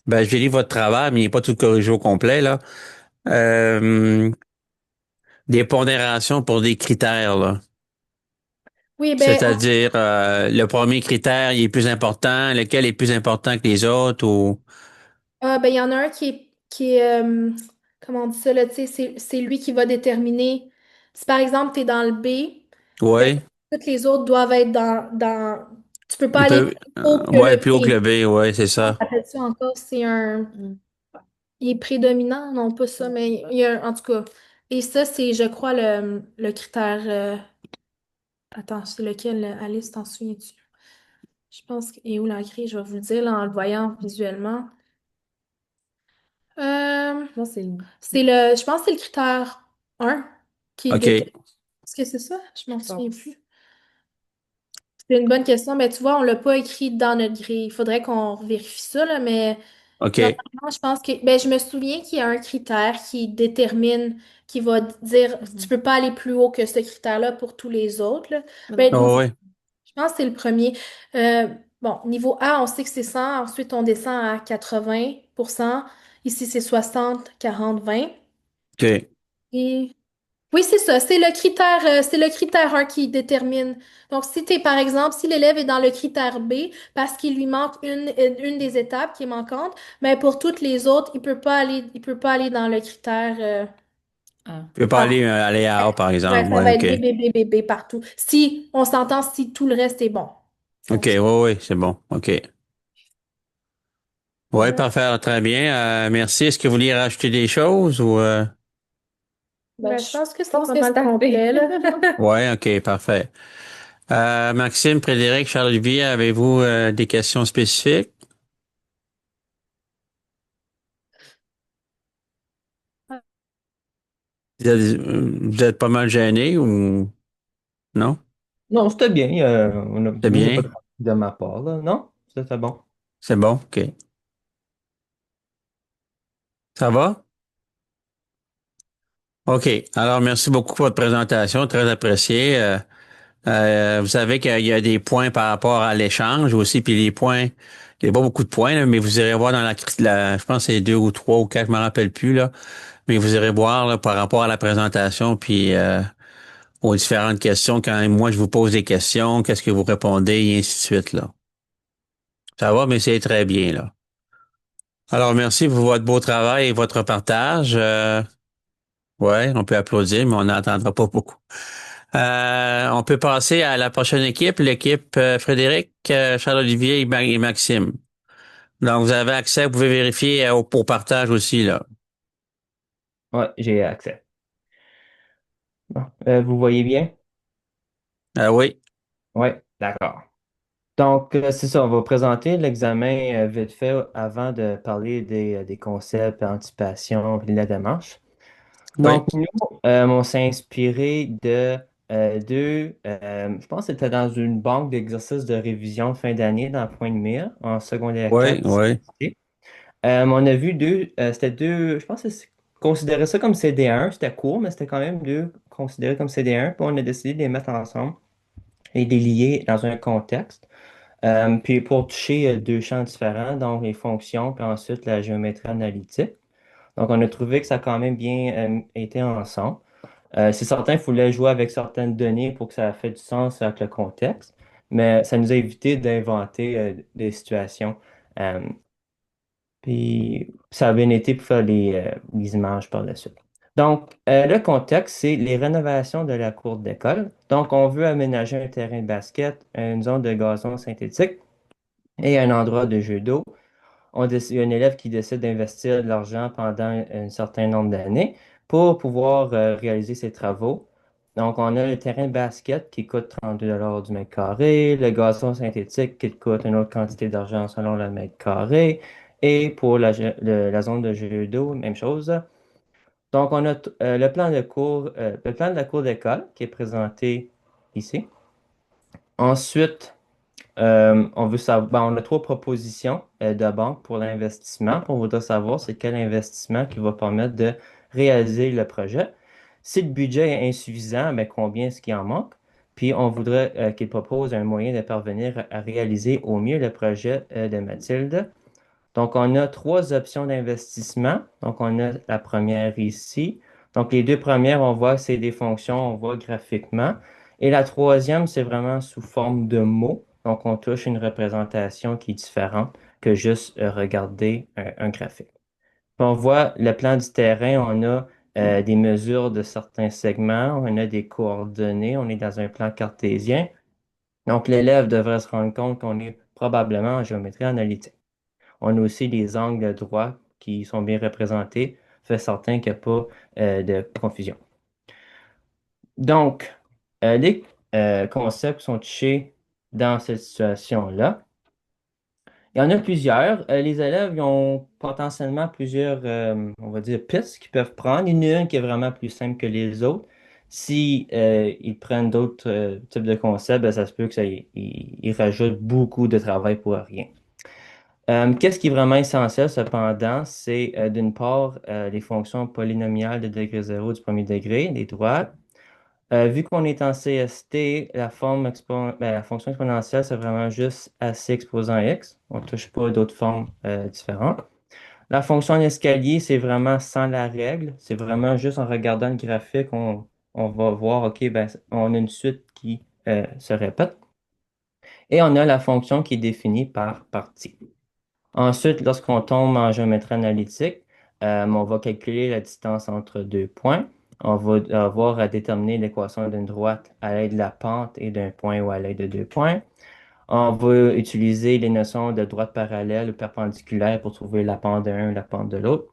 ben, j'ai lu votre travail, mais il n'est pas tout corrigé au complet, là, euh, des pondérations pour des critères, là. Oui, ben, C'est-à-dire, le premier critère, il est plus important, lequel est plus important que les autres, ou, ben, il y en a un qui est comment on dit ça, là, tu sais, c'est lui qui va déterminer. Si par exemple, tu es dans le B, ben, ouais, toutes les autres doivent être tu peux pas il aller peut, plus haut que ouais, le plus haut que B. le B, ouais, c'est On ça. appelle ça encore, c'est un. Mm. Il est prédominant, non pas ça, mais il y a en tout cas. Et ça, c'est, je crois, le critère. Attends, c'est lequel, Alice, t'en souviens-tu? Je pense que. Et où la grille, je vais vous le dire là, en le voyant visuellement. Euh, Moi, c'est je pense que c'est le critère 1 qui détermine. OK, Est-ce que c'est ça? Je m'en souviens pense. plus. C'est une bonne question, mais tu vois, on l'a pas écrit dans notre grille. Il faudrait qu'on vérifie ça, là, mais OK. normalement, je pense que. Ben, je me souviens qu'il y a un critère qui détermine, qui va dire tu Mhm. peux pas aller plus haut que ce critère-là pour tous les autres, là. Mais dans le fond, Ben, Oh, c'est oui, je pense que c'est le premier. Euh, bon, niveau A, on sait que c'est 100. Ensuite, on descend à 80%. Ici, c'est 60, 40, 20. OK. Et oui, c'est ça. C'est le critère 1 qui détermine. Donc, si t'es, par exemple, si l'élève est dans le critère B parce qu'il lui manque une des étapes qui est manquante, mais pour toutes les autres, il peut pas aller dans le critère ah. Je peux pas A. aller à A, par Ouais, exemple. ça Ouais, va OK. être B, B, B, B, B partout. Si on s'entend, si tout le reste est bon. OK, Donc, oui, oui, c'est bon. OK. Oui, Ouais. parfait, très bien. Merci. Est-ce que vous vouliez rajouter des choses ou Ben, je pense que je pense c'est que pas mal c'est complet, arrivé. là. Ouais, OK, parfait. Maxime, Frédéric, Charles-Olivier, avez-vous des questions spécifiques? Vous êtes pas mal gêné ou non? Non, c'était bien. C'est Moi, j'ai bien? pas de de ma part, là. Non? C'était bon. C'est bon? OK. Ça va? OK. Alors, merci beaucoup pour votre présentation, très apprécié. Vous savez qu'il y a des points par rapport à l'échange aussi, puis les points, il n'y a pas beaucoup de points, là, mais vous irez voir dans je pense que c'est deux ou trois ou quatre, je me rappelle plus, là, mais vous irez voir là, par rapport à la présentation, puis aux différentes questions, quand moi je vous pose des questions, qu'est-ce que vous répondez, et ainsi de suite, là. Ça va, mais c'est très bien, là. Alors, merci pour votre beau travail et votre partage. Ouais, on peut applaudir, mais on n'entendra pas beaucoup. On peut passer à la prochaine équipe, l'équipe Frédéric, Charles-Olivier et Maxime. Donc, vous avez accès, vous pouvez vérifier au partage aussi, là. Ouais, j'ai accès. Bon. Vous voyez bien? Oui, Ouais, d'accord. Donc, c'est ça, on va présenter l'examen vite fait avant de parler des concepts, anticipation et la démarche. oui, Donc, nous, on s'est inspiré de je pense que c'était dans une banque d'exercices de révision de fin d'année dans Point de Mire, en secondaire oui, 4. oui. On a vu c'était deux, je pense que c'est considérait ça comme CD1, c'était court, mais c'était quand même deux considérés comme CD1, puis on a décidé de les mettre ensemble et de les lier dans un contexte. Puis pour toucher deux champs différents, donc les fonctions, puis ensuite la géométrie analytique. Donc on a trouvé que ça a quand même bien été ensemble. C'est certain qu'il fallait jouer avec certaines données pour que ça ait fait du sens avec le contexte, mais ça nous a évité d'inventer des situations. Euh, Puis ça a bien été pour faire les images par la suite. Donc, le contexte, c'est les rénovations de la cour d'école. Donc, on veut aménager un terrain de basket, une zone de gazon synthétique. et un endroit de jeu d'eau. Il y a un élève qui décide d'investir de l'argent pendant un certain nombre d'années pour pouvoir réaliser ses travaux. Donc, on a le terrain de basket qui coûte 32 du mètre carré, le gazon synthétique qui coûte une autre quantité d'argent selon le mètre carré, et pour la zone de jeu d'eau, même chose. Donc, on a le plan de la cour d'école qui est présenté ici. Ensuite, on veut savoir, ben, on a trois propositions de banque pour l'investissement. On voudrait savoir c'est quel investissement qui va permettre de réaliser le projet. Si le budget est insuffisant, ben, combien est-ce qu'il en manque? Puis on voudrait qu'il propose un moyen de parvenir à réaliser au mieux le projet de Mathilde. Donc, on a trois options d'investissement. Donc, on a la première ici. Donc, les deux premières, on voit que c'est des fonctions, on voit graphiquement. Et la troisième, c'est vraiment sous forme de mots. Donc, on touche une représentation qui est différente que juste regarder un graphique. Puis on voit le plan du terrain, on a des mesures de certains segments, on a des coordonnées, on est dans un plan cartésien. Donc, l'élève devrait se rendre compte qu'on est probablement en géométrie analytique. On a aussi les angles droits qui sont bien représentés, fait certain qu'il n'y a pas de confusion. Donc, les concepts sont touchés dans cette situation-là. Il y en a plusieurs. Les élèves ils ont potentiellement plusieurs, on va dire, pistes qu'ils peuvent prendre. Il y en a une qui est vraiment plus simple que les autres. Si ils prennent d'autres types de concepts, ben, ça se peut que ils rajoutent beaucoup de travail pour rien. Qu'est-ce qui est vraiment essentiel, cependant, c'est d'une part les fonctions polynomiales de degré zéro du premier degré, les droites. Vu qu'on est en CST, la fonction exponentielle, c'est vraiment juste AC exposant x. On ne touche pas d'autres formes différentes. La fonction en escalier, c'est vraiment sans la règle. C'est vraiment juste en regardant le graphique, on va voir, OK, ben, on a une suite qui se répète. Et on a la fonction qui est définie par partie. Ensuite, lorsqu'on tombe en géométrie analytique, on va calculer la distance entre deux points. On va avoir à déterminer l'équation d'une droite à l'aide de la pente et d'un point ou à l'aide de deux points. On va utiliser les notions de droite parallèle ou perpendiculaire pour trouver la pente de l'un ou la pente de l'autre.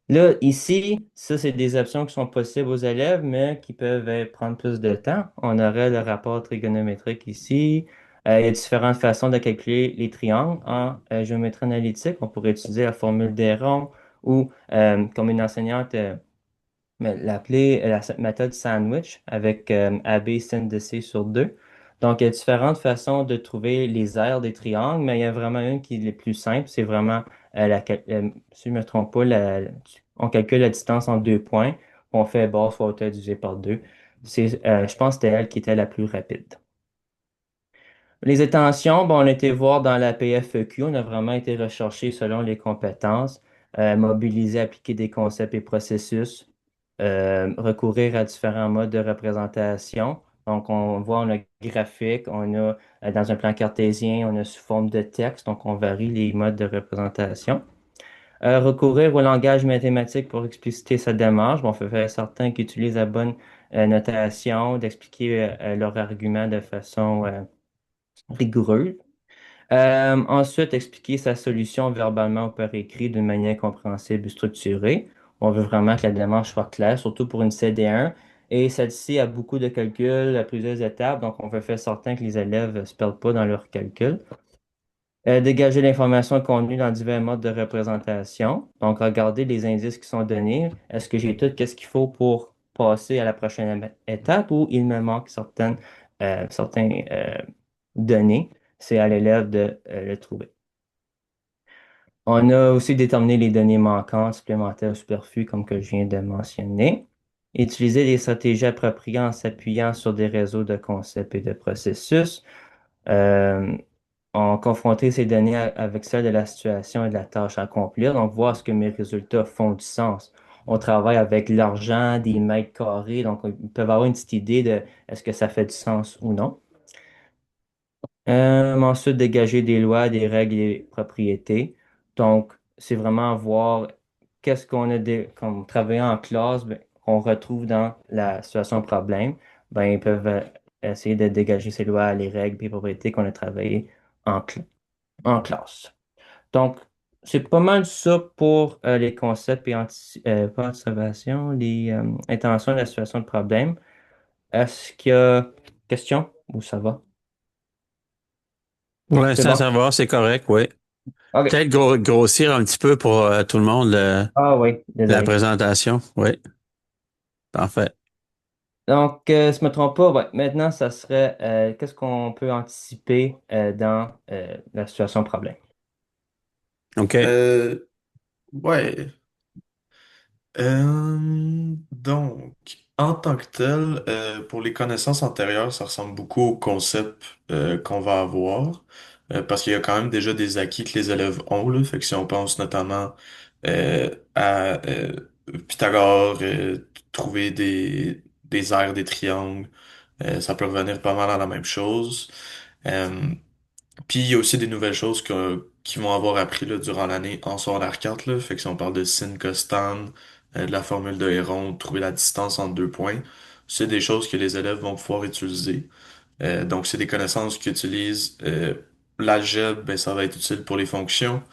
Là, ici, ça, c'est des options qui sont possibles aux élèves, mais qui peuvent prendre plus de temps. On aurait le rapport trigonométrique ici. Il y a différentes façons de calculer les triangles en géométrie analytique. On pourrait utiliser la formule d'Héron ou, comme une enseignante mais l'appeler la méthode sandwich avec AB sin de C sur 2. Donc, il y a différentes façons de trouver les aires des triangles, mais il y a vraiment une qui est la plus simple. C'est vraiment, si je ne me trompe pas, on calcule la distance en deux points. On fait base fois hauteur divisé par 2. Je pense que c'était elle qui était la plus rapide. Les intentions, bon, on a été voir dans la PFEQ, on a vraiment été recherché selon les compétences, mobiliser, appliquer des concepts et processus, recourir à différents modes de représentation. Donc, on voit, on a graphique, on a dans un plan cartésien, on a sous forme de texte, donc on varie les modes de représentation. Recourir au langage mathématique pour expliciter sa démarche. Bon, on fait faire certains qui utilisent la bonne notation, d'expliquer leur argument de façon rigoureuse. Ensuite, expliquer sa solution verbalement ou par écrit d'une manière compréhensible et structurée. On veut vraiment que la démarche soit claire, surtout pour une CD1. Et celle-ci a beaucoup de calculs à plusieurs étapes, donc on veut faire certain que les élèves ne se perdent pas dans leurs calculs. Dégager l'information contenue dans divers modes de représentation. Donc, regarder les indices qui sont donnés. Est-ce que j'ai tout ce qu'il faut pour passer à la prochaine étape ou il me manque certaines données? C'est à l'élève de le trouver. On a aussi déterminé les données manquantes, supplémentaires ou superflues, comme que je viens de mentionner. Utiliser des stratégies appropriées en s'appuyant sur des réseaux de concepts et de processus. Euh, on confronter ces données avec celles de la situation et de la tâche à accomplir. Donc, voir est-ce que mes résultats font du sens. On travaille avec l'argent, des mètres carrés. Donc, ils peuvent avoir une petite idée de est-ce que ça fait du sens ou non. Ensuite, dégager des lois, des règles et des propriétés. Donc, c'est vraiment voir qu'est-ce qu'on a comme travaillant en classe, ben, qu'on retrouve dans la situation problème. Ben, ils peuvent essayer de dégager ces lois, les règles et les propriétés qu'on a travaillé en classe. en classe. Donc, c'est pas mal ça pour les concepts et pas anticipation, les intentions de la situation de problème. Est-ce qu'il y a question ou ça va? Pour C'est l'instant, bon? ça va, c'est correct, oui. OK. Peut-être grossir un petit peu pour tout le monde Ah oui, la désolé. présentation. Oui, parfait. Donc, si je me trompe pas, ouais, maintenant, ça serait qu'est-ce qu'on peut anticiper dans la situation de problème? OK. Euh, ouais. Donc, en tant que tel, pour les connaissances antérieures, ça ressemble beaucoup au concept qu'on va avoir, parce qu'il y a quand même déjà des acquis que les élèves ont, là. Fait que si on pense notamment à Pythagore, trouver des aires, des triangles, ça peut revenir pas mal à la même chose. Euh, Puis il y a aussi des nouvelles choses qu'ils vont avoir appris là, durant l'année en secondaire 4, là. Fait que si on parle de sin costan, de la formule de Héron, de trouver la distance entre deux points, c'est des choses que les élèves vont pouvoir utiliser. Donc c'est des connaissances qui utilisent l'algèbre, ben, ça va être utile pour les fonctions.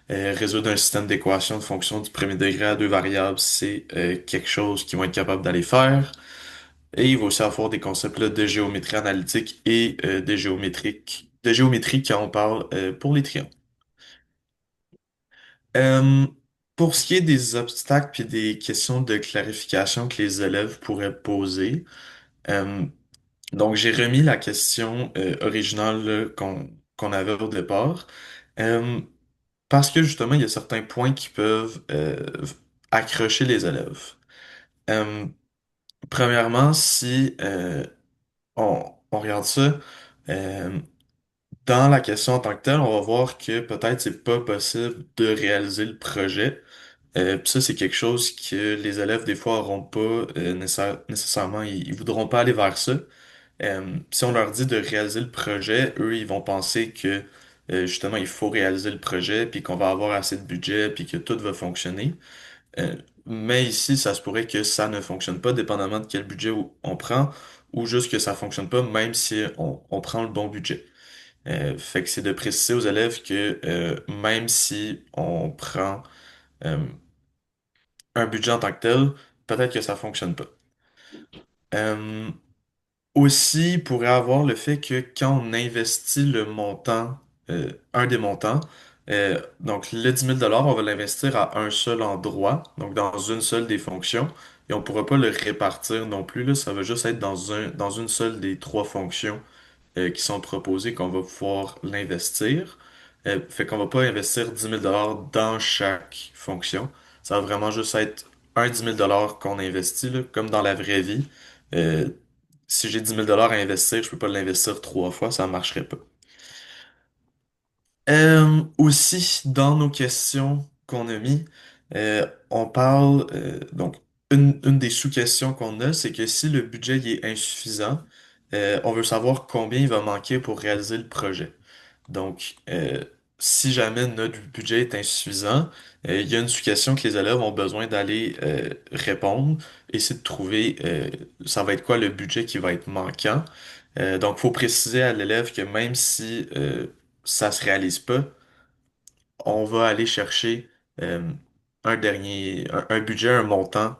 Résoudre un système d'équations de fonctions du premier degré à deux variables, c'est quelque chose qu'ils vont être capables d'aller faire. Et il va aussi avoir des concepts là, de géométrie analytique et de géométrie quand on parle pour les triangles. Euh, pour ce qui est des obstacles puis des questions de clarification que les élèves pourraient poser, euh, donc j'ai remis la question originale là, qu'on avait au départ, euh, parce que justement il y a certains points qui peuvent accrocher les élèves. Euh, Premièrement, si on regarde ça. Euh, Dans la question en tant que telle, on va voir que peut-être c'est pas possible de réaliser le projet. Puis ça, c'est quelque chose que les élèves, des fois, auront pas nécessairement, ils voudront pas aller vers ça. Si on leur dit de réaliser le projet, eux, ils vont penser que justement, il faut réaliser le projet, puis qu'on va avoir assez de budget, puis que tout va fonctionner. Euh, mais ici, ça se pourrait que ça ne fonctionne pas, dépendamment de quel budget on prend, ou juste que ça fonctionne pas, même si on prend le bon budget. Fait que c'est de préciser aux élèves que même si on prend euh, un budget en tant que tel, peut-être que ça fonctionne pas. Euh, Aussi, il pourrait avoir le fait que quand on investit le montant, un des montants, donc le 10 000 on va l'investir à un seul endroit, donc dans une seule des fonctions, et on ne pourra pas le répartir non plus, là, ça va juste être dans une seule des trois fonctions qui sont proposées qu'on va pouvoir l'investir. Fait qu'on va pas investir 10 000 dans chaque fonction. Ça va vraiment juste être un 10 000 qu'on investit, là, comme dans la vraie vie. Euh, Si j'ai 10 000 à investir, je peux pas l'investir trois fois, ça marcherait pas. Aussi, dans nos questions qu'on a mis, on parle, donc, une des sous-questions qu'on a, c'est que si le budget il est insuffisant, on veut savoir combien il va manquer pour réaliser le projet. Donc, si jamais notre budget est insuffisant, il y a une sous-question que les élèves ont besoin d'aller répondre et c'est de trouver ça va être quoi le budget qui va être manquant. Donc, il faut préciser à l'élève que même si ça se réalise pas, on va aller chercher euh, un budget, un montant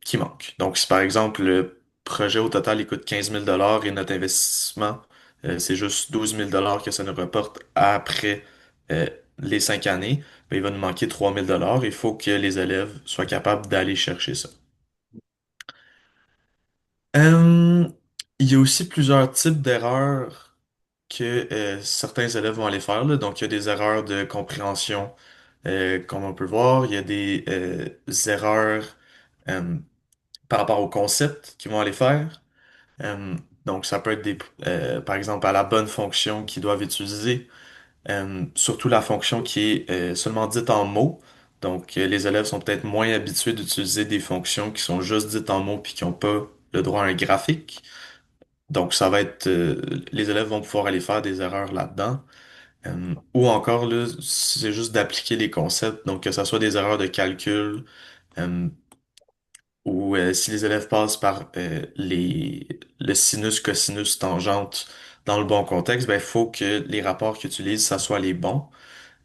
qui manque. Donc, si par exemple le projet au total il coûte 15 000 et notre investissement c'est juste 12 000 que ça nous reporte après euh, les 5 années, ben, il va nous manquer 3 000 Il faut que les élèves soient capables d'aller chercher ça. Euh, il y a aussi plusieurs types d'erreurs que certains élèves vont aller faire, là. Donc, il y a des erreurs de compréhension, comme on peut voir. Il y a des erreurs euh, par rapport au concept qu'ils vont aller faire. Euh, donc, ça peut être par exemple, à la bonne fonction qu'ils doivent utiliser. Surtout la fonction qui est seulement dite en mots. Donc, les élèves sont peut-être moins habitués d'utiliser des fonctions qui sont juste dites en mots puis qui n'ont pas le droit à un graphique. Donc, ça va être, les élèves vont pouvoir aller faire des erreurs là-dedans. Ou encore, là, c'est juste d'appliquer les concepts, donc que ce soit des erreurs de calcul, euh, ou si les élèves passent par le sinus, cosinus, tangente, dans le bon contexte, ben, il faut que les rapports qu'ils utilisent, ça soit les bons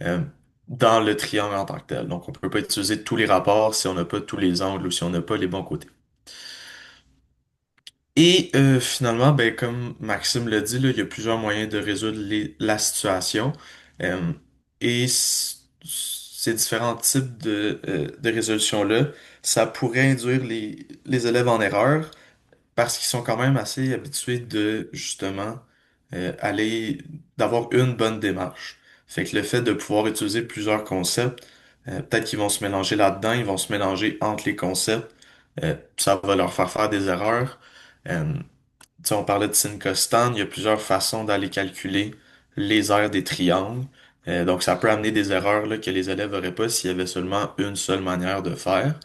euh, dans le triangle en tant que tel. Donc, on peut pas utiliser tous les rapports si on n'a pas tous les angles ou si on n'a pas les bons côtés. Et finalement, ben, comme Maxime l'a dit, là, il y a plusieurs moyens de résoudre la situation. Euh, et ces différents types de résolution-là, ça pourrait induire les élèves en erreur parce qu'ils sont quand même assez habitués de justement aller d'avoir une bonne démarche. Fait que le fait de pouvoir utiliser plusieurs concepts, peut-être qu'ils vont se mélanger là-dedans, ils vont se mélanger entre les concepts, ça va leur faire des erreurs. Euh, Tu sais, on parlait de Sincostan, il y a plusieurs façons d'aller calculer les aires des triangles. Donc, ça peut amener des erreurs là, que les élèves n'auraient pas s'il y avait seulement une seule manière de faire.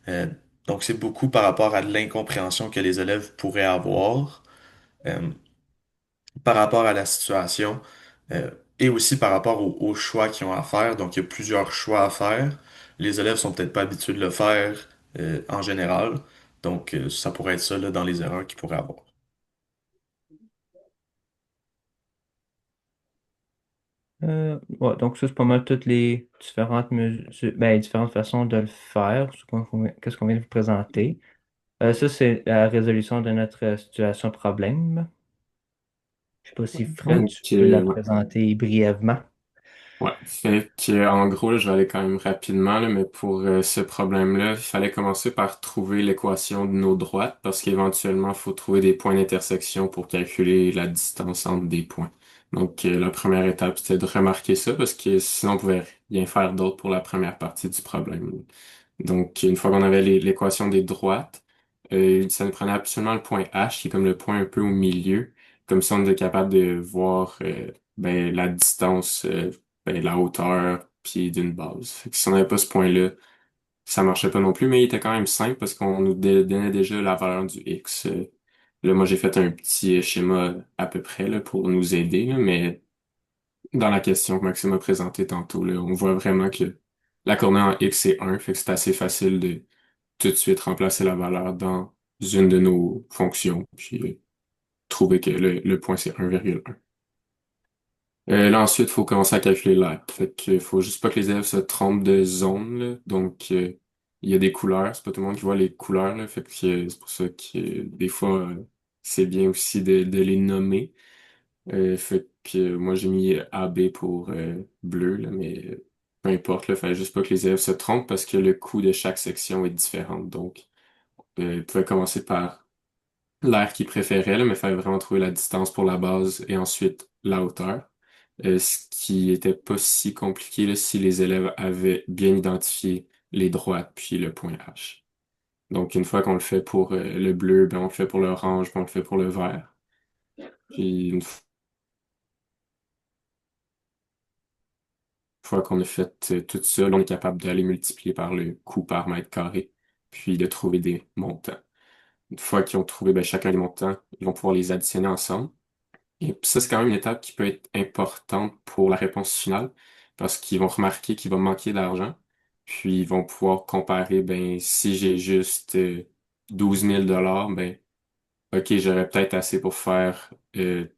Euh, donc, c'est beaucoup par rapport à l'incompréhension que les élèves pourraient avoir euh, par rapport à la situation et aussi par rapport aux choix qu'ils ont à faire. Donc, il y a plusieurs choix à faire. Les élèves sont peut-être pas habitués de le faire en général. Donc, ça pourrait être ça là, dans les erreurs qu'ils pourraient avoir. Ouais, donc ça, c'est pas mal toutes les différentes mesures, ben, différentes façons de le faire, qu'est-ce qu'on vient de vous présenter. Ça, c'est la résolution de notre situation problème. Je sais pas si Fred, tu Donc, peux la ouais. présenter brièvement. Ouais. Fait que, en gros, là, je vais aller quand même rapidement, là, mais pour ce problème-là, il fallait commencer par trouver l'équation de nos droites, parce qu'éventuellement, il faut trouver des points d'intersection pour calculer la distance entre des points. Donc, la première étape, c'était de remarquer ça, parce que sinon, on pouvait rien faire d'autre pour la première partie du problème. Donc, une fois qu'on avait l'équation des droites, ça nous prenait absolument le point H, qui est comme le point un peu au milieu, comme si on était capable de voir ben, la distance, ben, la hauteur, puis d'une base. Fait que si on n'avait pas ce point-là, ça marchait pas non plus, mais il était quand même simple parce qu'on nous donnait déjà la valeur du X. Là, moi, j'ai fait un petit schéma à peu près là, pour nous aider, là, mais dans la question que Maxime a présentée tantôt, là, on voit vraiment que la coordonnée en X est 1, fait que c'est assez facile de tout de suite remplacer la valeur dans une de nos fonctions, puis trouver que le point c'est 1,1. Là ensuite, il faut commencer à calculer l'air. Fait que faut juste pas que les élèves se trompent de zone, là. Donc il y a des couleurs, c'est pas tout le monde qui voit les couleurs, là. Fait que c'est pour ça que des fois c'est bien aussi de les nommer. Fait que moi j'ai mis AB pour bleu, là, mais peu importe, là, fallait juste pas que les élèves se trompent parce que le coût de chaque section est différent. Donc il pouvait commencer par l'air qu'il préférait, là, mais il fallait vraiment trouver la distance pour la base et ensuite la hauteur. Ce qui était pas si compliqué là, si les élèves avaient bien identifié les droites puis le point H. Donc une fois qu'on le fait pour le bleu, ben on le fait pour l'orange, puis on le fait pour le vert. Puis une fois qu'on a fait tout ça, là, on est capable d'aller multiplier par le coût par mètre carré, puis de trouver des montants. Une fois qu'ils ont trouvé ben, chacun des montants, ils vont pouvoir les additionner ensemble. Et puis ça, c'est quand même une étape qui peut être importante pour la réponse finale, parce qu'ils vont remarquer qu'il va manquer d'argent, puis ils vont pouvoir comparer, ben, si j'ai juste 12 000 ben, ok, j'aurais peut-être assez pour faire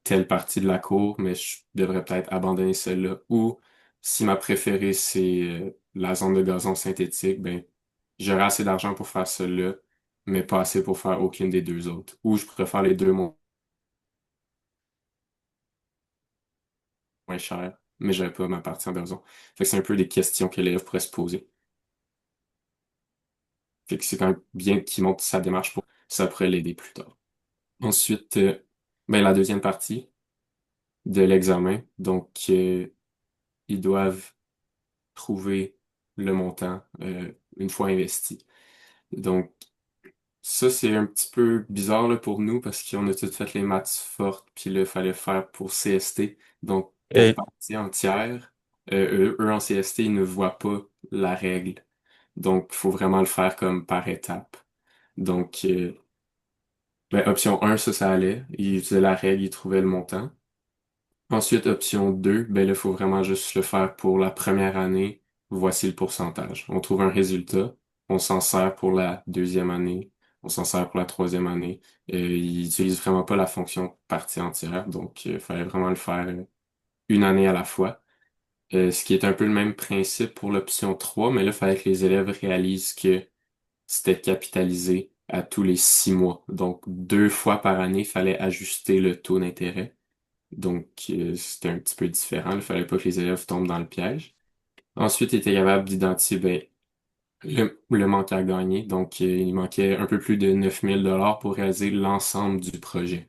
telle partie de la cour, mais je devrais peut-être abandonner celle-là. Ou si ma préférée, c'est la zone de gazon synthétique, ben, j'aurais assez d'argent pour faire celle-là, mais pas assez pour faire aucune des deux autres. Ou je préfère les deux moins cher, mais j'avais pas ma partie en gazon. Fait que c'est un peu des questions que l'élève pourrait se poser. Fait que c'est quand même bien qu'il montre sa démarche pour ça pourrait l'aider plus tard. Ensuite, ben, la deuxième partie de l'examen. Donc, ils doivent trouver le montant une fois investi. Donc, ça, c'est un petit peu bizarre là, pour nous parce qu'on a tout fait les maths fortes, puis là, il fallait faire pour CST. Donc, pour Et, partie entière, eux en CST, ils ne voient pas la règle. Donc, il faut vraiment le faire comme par étape. Donc, ben, option un ça allait. Ils faisaient la règle, ils trouvaient le montant. Ensuite, option 2 ben là, il faut vraiment juste le faire pour la première année. Voici le pourcentage. On trouve un résultat. On s'en sert pour la deuxième année. on s'en sert pour la troisième année. Ils utilisent vraiment pas la fonction partie entière, donc il fallait vraiment le faire une année à la fois. Ce qui est un peu le même principe pour l'option 3, mais là, il fallait que les élèves réalisent que c'était capitalisé à tous les 6 mois. Donc, 2 fois par année, il fallait ajuster le taux d'intérêt. Donc, c'était un petit peu différent. Il fallait pas que les élèves tombent dans le piège. Ensuite, il était capable d'identifier ben, le manque à gagner. Donc, il manquait un peu plus de 9 000 $ pour réaliser l'ensemble du projet.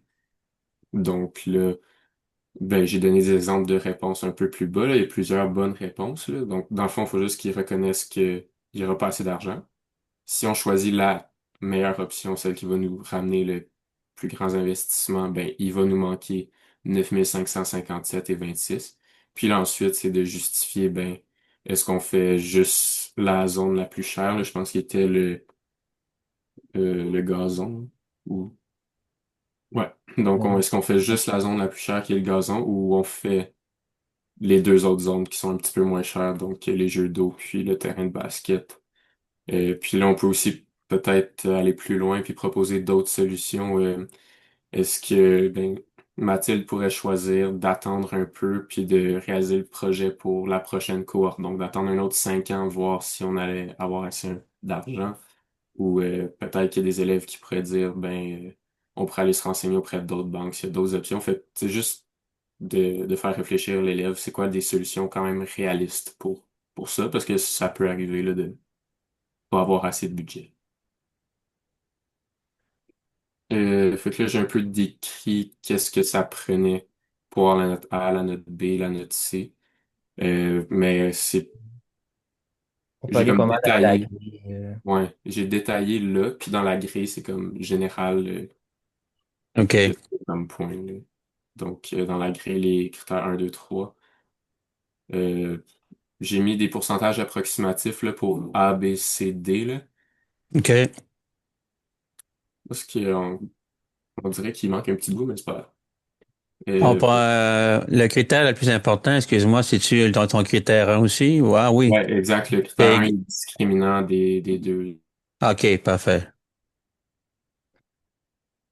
Donc, là, ben, j'ai donné des exemples de réponses un peu plus bas. Là. Il y a plusieurs bonnes réponses. Là. Donc, dans le fond, il faut juste qu'ils reconnaissent qu'il n'y aura pas assez d'argent. Si on choisit la meilleure option, celle qui va nous ramener le plus grand investissement, ben, il va nous manquer 9 557,26. Puis là, ensuite, c'est de justifier, ben, est-ce qu'on fait juste la zone la plus chère, là, je pense qu'il était le gazon, ou, ouais. Donc, Ouais. est-ce qu'on fait juste la zone la plus chère qui est le gazon, ou on fait les deux autres zones qui sont un petit peu moins chères, donc les jeux d'eau, puis le terrain de basket. Et puis là, on peut aussi peut-être aller plus loin puis proposer d'autres solutions. Est-ce que Mathilde pourrait choisir d'attendre un peu puis de réaliser le projet pour la prochaine cohorte? Donc d'attendre un autre 5 ans, voir si on allait avoir assez d'argent. Ou peut-être qu'il y a des élèves qui pourraient dire on pourrait aller se renseigner auprès d'autres banques, s'il y a d'autres options. Fait c'est juste de faire réfléchir l'élève, c'est quoi des solutions quand même réalistes pour ça, parce que ça peut arriver là, de pas avoir assez de budget. Fait que là, j'ai un peu décrit qu'est-ce que ça prenait pour avoir la note A, la note B, la note C. Mais On peut j'ai aller comme pas mal à la détaillé. grille. Ouais, j'ai détaillé là, puis dans la grille, c'est comme général, OK. qu'est-ce que c'est comme point, là. Donc, dans la grille, les critères 1, 2, 3. euh, j'ai mis des pourcentages approximatifs là, pour A, B, C, D, là. OK. Parce on dirait qu'il manque un petit bout, mais c'est pas grave. On Fait le critère le plus important, excuse-moi, c'est-tu dans ton critère 1 aussi? Ah oui. ouais, exact. Le critère 1 est Et- discriminant des deux. OK, parfait.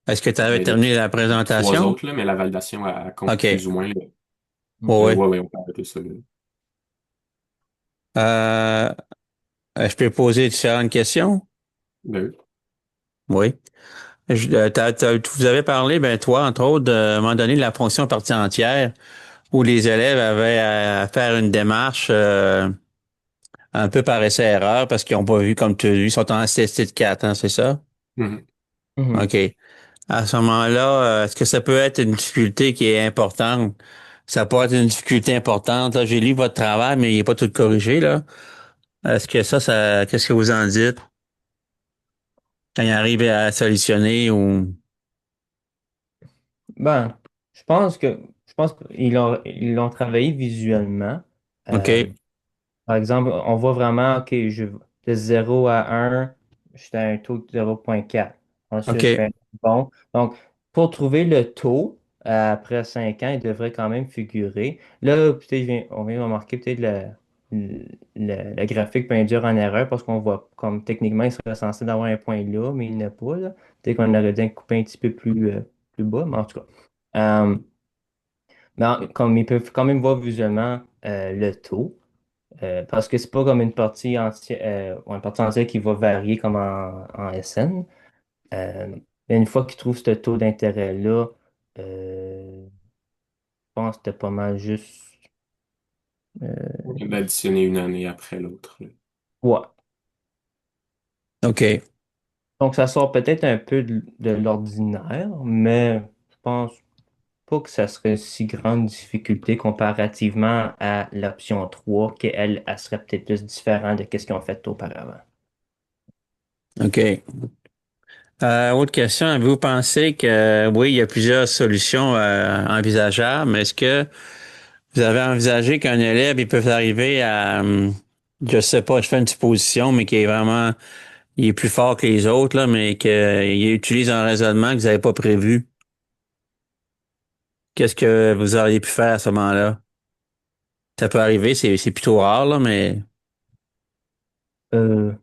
Est-ce que tu avais Il y a terminé la trois présentation? autres, là, mais la validation, elle compte OK. plus ou moins, là. Oui, oui. Ouais, ouais, on peut arrêter ça, là. Euh, je peux poser différentes questions? Ben oui. Oui. Vous avez parlé, ben toi, entre autres, à un moment donné, de la fonction partie entière, où les élèves avaient à faire une démarche un peu par essai-erreur parce qu'ils n'ont pas vu, comme tu as vu, ils sont en STT de 4, hein, c'est ça? Mhm. Mhm. OK. À ce moment-là, est-ce que ça peut être une difficulté qui est importante? Ça peut être une difficulté importante. Là, j'ai lu votre travail, mais il n'est pas tout corrigé, là. Est-ce que qu'est-ce que vous en dites quand il arrive à solutionner ou... Ben, je pense ils l'ont travaillé visuellement. Euh, OK, Par exemple, on voit vraiment, OK, de 0 à 1, j'étais à un taux de 0,4. Ensuite, OK, ben, bon. Donc, pour trouver le taux, après 5 ans, il devrait quand même figurer. Là, peut-être, on vient de remarquer peut-être le graphique peut induire en erreur parce qu'on voit comme techniquement, il serait censé avoir un point là, mais il n'est pas là. Peut-être qu'on aurait dû couper un petit peu plus bas, mais en tout cas. Comme ils peuvent quand même voir visuellement le taux. Parce que c'est pas comme une partie entière, ou une partie entière qui va varier comme en SN. Mais une fois qu'ils trouvent ce taux d'intérêt-là, je pense que c'était pas mal juste. euh, D'additionner une année après l'autre, là. ouais. OK, Donc ça sort peut-être un peu de l'ordinaire, mais je pense pas que ça serait une si grande difficulté comparativement à l'option 3, elle serait peut-être plus différente de ce qu'ils ont fait auparavant. OK. Autre question, avez-vous pensé que, oui, il y a plusieurs solutions envisageables, mais est-ce que vous avez envisagé qu'un élève, il peut arriver à, je sais pas, je fais une supposition, mais qui est vraiment, il est plus fort que les autres, là, mais qu'il utilise un raisonnement que vous n'avez pas prévu? Qu'est-ce que vous auriez pu faire à ce moment-là? Ça peut arriver, c'est plutôt rare, là, mais Euh,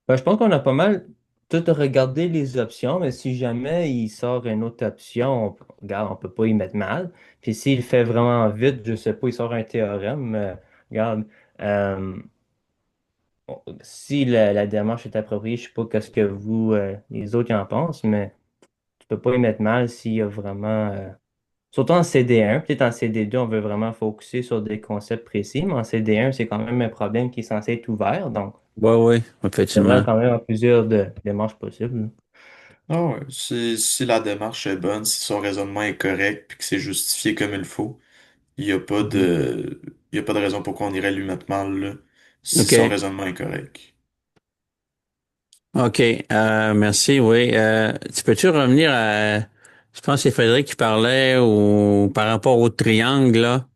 Ben, je pense qu'on a pas mal. tout regarder les options, mais si jamais il sort une autre option, regarde, on peut pas y mettre mal. Puis s'il fait vraiment vite, je sais pas, il sort un théorème, regarde, euh, si la démarche est appropriée, je sais pas qu'est-ce que vous, les autres, y en pensent, mais tu peux pas y mettre mal s'il y a vraiment, surtout en CD1, peut-être en CD2, on veut vraiment focuser sur des concepts précis, mais en CD1, c'est quand même un problème qui est censé être ouvert, donc Oui, oui, il devrait effectivement. quand même avoir plusieurs démarches possibles. Ah ouais, si la démarche est bonne, si son raisonnement est correct, puis que c'est justifié comme il faut, il n'y a pas Mhm. il y a pas de raison pour qu'on irait lui mettre mal, là, si son OK. raisonnement est correct. OK. Merci, oui. Tu peux-tu revenir à, je pense que c'est Frédéric qui parlait ou par rapport au triangle, là,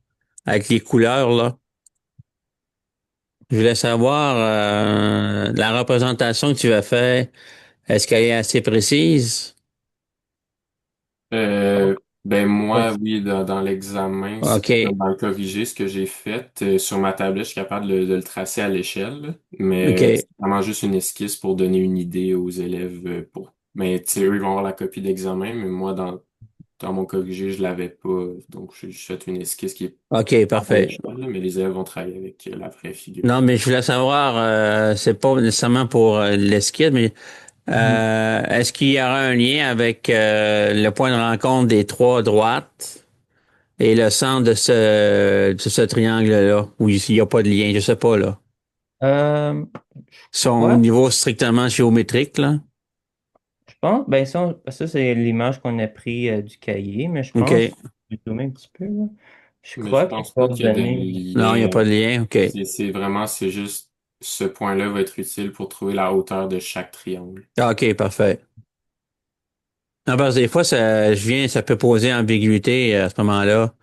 avec les couleurs, là. Je voulais savoir la représentation que tu as fait, est-ce qu'elle est assez précise? Ben Ouais. moi, oui, dans l'examen, OK. dans le corrigé, ce que j'ai fait, sur ma tablette, je suis capable de le tracer à l'échelle, là. Mais OK. c'est vraiment juste une esquisse pour donner une idée aux élèves mais tu sais, eux, ils vont avoir la copie d'examen, mais moi, dans mon corrigé, je l'avais pas. Donc, j'ai juste fait une esquisse qui est OK, pas à parfait. l'échelle, là, mais les élèves vont travailler avec la vraie figure. Non, mais je voulais savoir, c'est pas nécessairement pour l'esquisse, mais Mhm. est-ce qu'il y aura un lien avec le point de rencontre des trois droites et le centre de ce triangle-là, où il n'y a pas de lien, je sais pas, là. Euh, Ils sont au ouais, niveau strictement géométrique, là. je pense, ben ça c'est l'image qu'on a pris du cahier, mais je pense, OK. je vais zoomer un petit peu, là. Je Mais je crois que les pense pas qu'il y a de coordonnées, Non, il n'y a lien. pas de lien. OK. C'est juste ce point-là va être utile pour trouver la hauteur de chaque triangle. Ah, OK, parfait. Non, parce que des fois, ça peut poser ambiguïté à ce moment-là.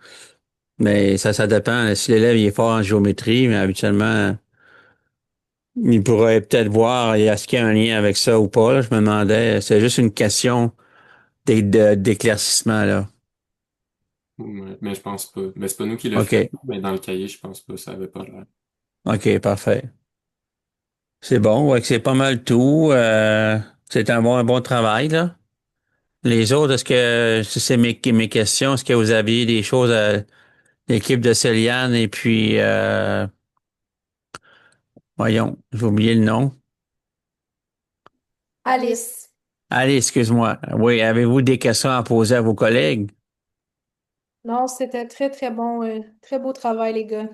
Mais ça dépend. Si l'élève il est fort en géométrie, mais habituellement, il pourrait peut-être voir est-ce qu'il y a un lien avec ça ou pas. Là. Je me demandais, c'est juste une question d'éclaircissement, là. Ouais, mais je pense pas. Mais c'est pas nous qui l'a fait, OK. mais dans le cahier, je pense pas, ça avait pas l'air. OK, parfait. C'est bon, ouais, que c'est pas mal tout. C'est un bon travail, là. Les autres, est-ce que si c'est mes questions, est-ce que vous aviez des choses à l'équipe de Céliane et puis voyons, j'ai oublié le nom. Alice. Allez, excuse-moi. Oui, avez-vous des questions à poser à vos collègues? Non, c'était très, très bon. Très beau travail, les gars.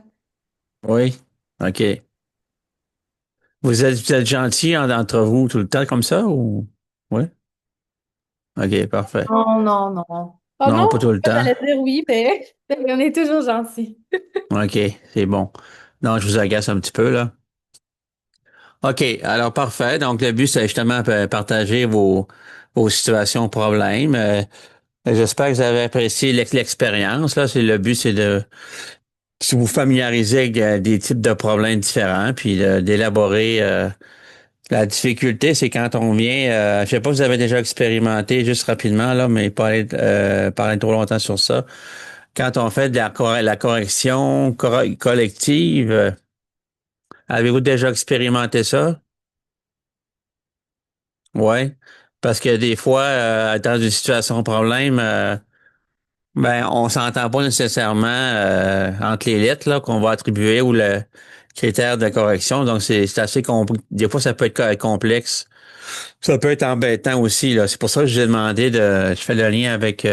Oui. OK. Vous êtes gentils entre vous tout le temps comme ça ou? Oui. OK, parfait. Non, non, non. Oh Non, non, pas tout le temps. j'allais dire oui, mais On est toujours gentils. OK, c'est bon. Non, je vous agace un petit peu, là. OK, alors parfait. Donc, le but, c'est justement de partager vos situations problèmes. J'espère que vous avez apprécié l'expérience. Là, c'est le but, c'est de vous familiariser avec des types de problèmes différents, puis d'élaborer. La difficulté, c'est quand on vient. Je sais pas si vous avez déjà expérimenté juste rapidement là, mais pas aller trop longtemps sur ça. Quand on fait de la correction collective, avez-vous déjà expérimenté ça? Ouais. Parce que des fois, dans une situation de problème, ben, on s'entend pas nécessairement entre les lettres là, qu'on va attribuer ou le critère de correction. Donc, c'est assez complexe. Des fois, ça peut être complexe. Ça peut être embêtant aussi, là. C'est pour ça que je vous ai demandé je fais le lien avec,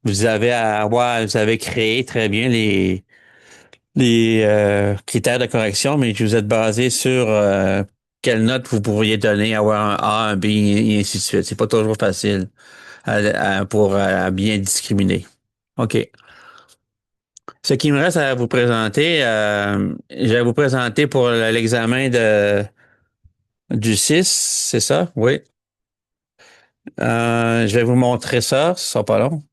vous avez créé très bien les critères de correction, mais je vous êtes basé sur, quelle note vous pourriez donner, avoir un A, un B, et ainsi de suite. C'est pas toujours facile pour bien discriminer. OK. Ce qui me reste à vous présenter, je vais vous présenter pour l'examen du 6, c'est ça? Oui. Je vais vous montrer ça, ce sera pas long.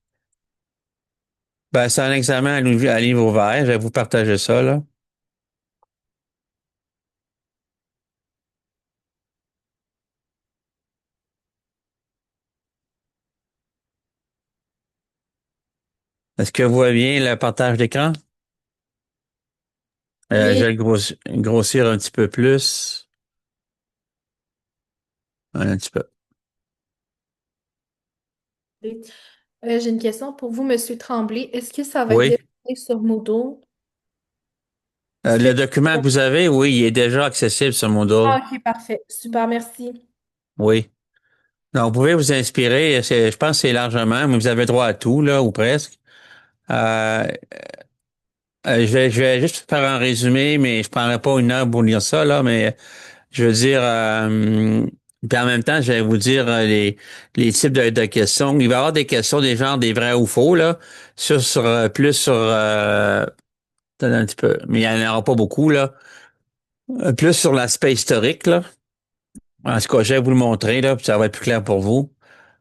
Ben, c'est un examen à livre ouvert, je vais vous partager ça, là. Est-ce que vous voyez bien le partage d'écran? Je Oui, vais le grossir un petit peu plus. un petit peu. J'ai une question pour vous, Monsieur Tremblay. Est-ce que ça va être Oui. développé sur Moodle? Est-ce que... Le document que vous avez, oui, il est déjà accessible sur Moodle. Ah, ok, parfait. Super, merci. Oui. Donc, vous pouvez vous inspirer. Je pense que c'est largement, mais vous avez droit à tout, là, ou presque. Euh, je vais juste faire un résumé, mais je prendrai pas une heure pour lire ça, là, mais je veux dire, puis en même temps, je vais vous dire les types de questions. Il va y avoir des questions des genres des vrais ou faux, là, plus sur, attends un petit peu, mais il n'y en aura pas beaucoup, là. Plus sur l'aspect historique, là. En tout cas, je vais vous le montrer, là, puis ça va être plus clair pour vous.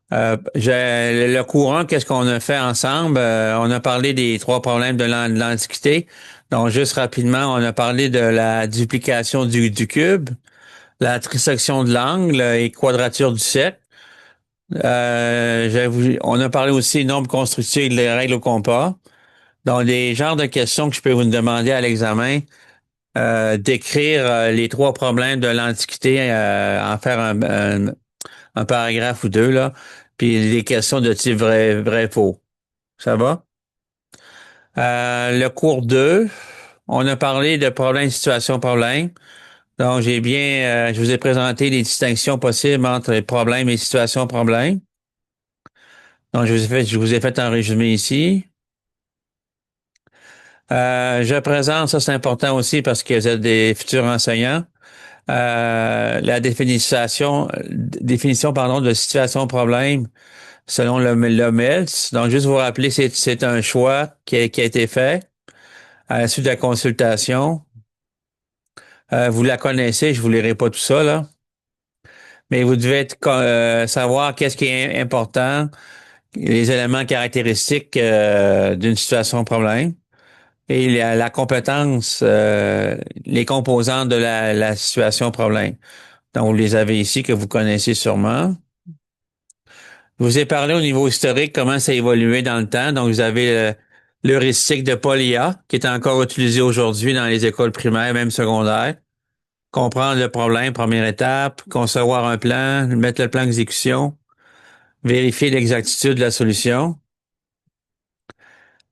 Le courant, qu'est-ce qu'on a fait ensemble? On a parlé des trois problèmes de l'Antiquité. Donc, juste rapidement, on a parlé de la duplication du cube, la trisection de l'angle et quadrature du cercle. On a parlé aussi nombre constructif et les règles au compas. Donc, des genres de questions que je peux vous demander à l'examen, d'écrire les trois problèmes de l'Antiquité, en faire un paragraphe ou deux, là, puis des questions de type vrai, faux. Ça va? Le cours 2, on a parlé de problème, situation, problème. Donc, je vous ai présenté les distinctions possibles entre les problèmes et situations, problèmes. Donc, je vous ai fait un résumé ici. Je présente, ça c'est important aussi parce que vous êtes des futurs enseignants, la définition, pardon, de situation, problème selon le MELS. Donc, juste vous rappeler, c'est un choix qui a été fait à la suite de la consultation. Vous la connaissez, je vous lirai pas tout ça, là. Mais vous devez savoir qu'est-ce qui est important, les éléments caractéristiques d'une situation problème et la compétence, les composantes de la situation problème. Donc, vous les avez ici que vous connaissez sûrement. Je vous ai parlé au niveau historique, comment ça a évolué dans le temps. Donc, vous avez l'heuristique de Polya, qui est encore utilisé aujourd'hui dans les écoles primaires, même secondaires. Comprendre le problème, première étape, concevoir un plan, mettre le plan d'exécution, vérifier l'exactitude de la solution.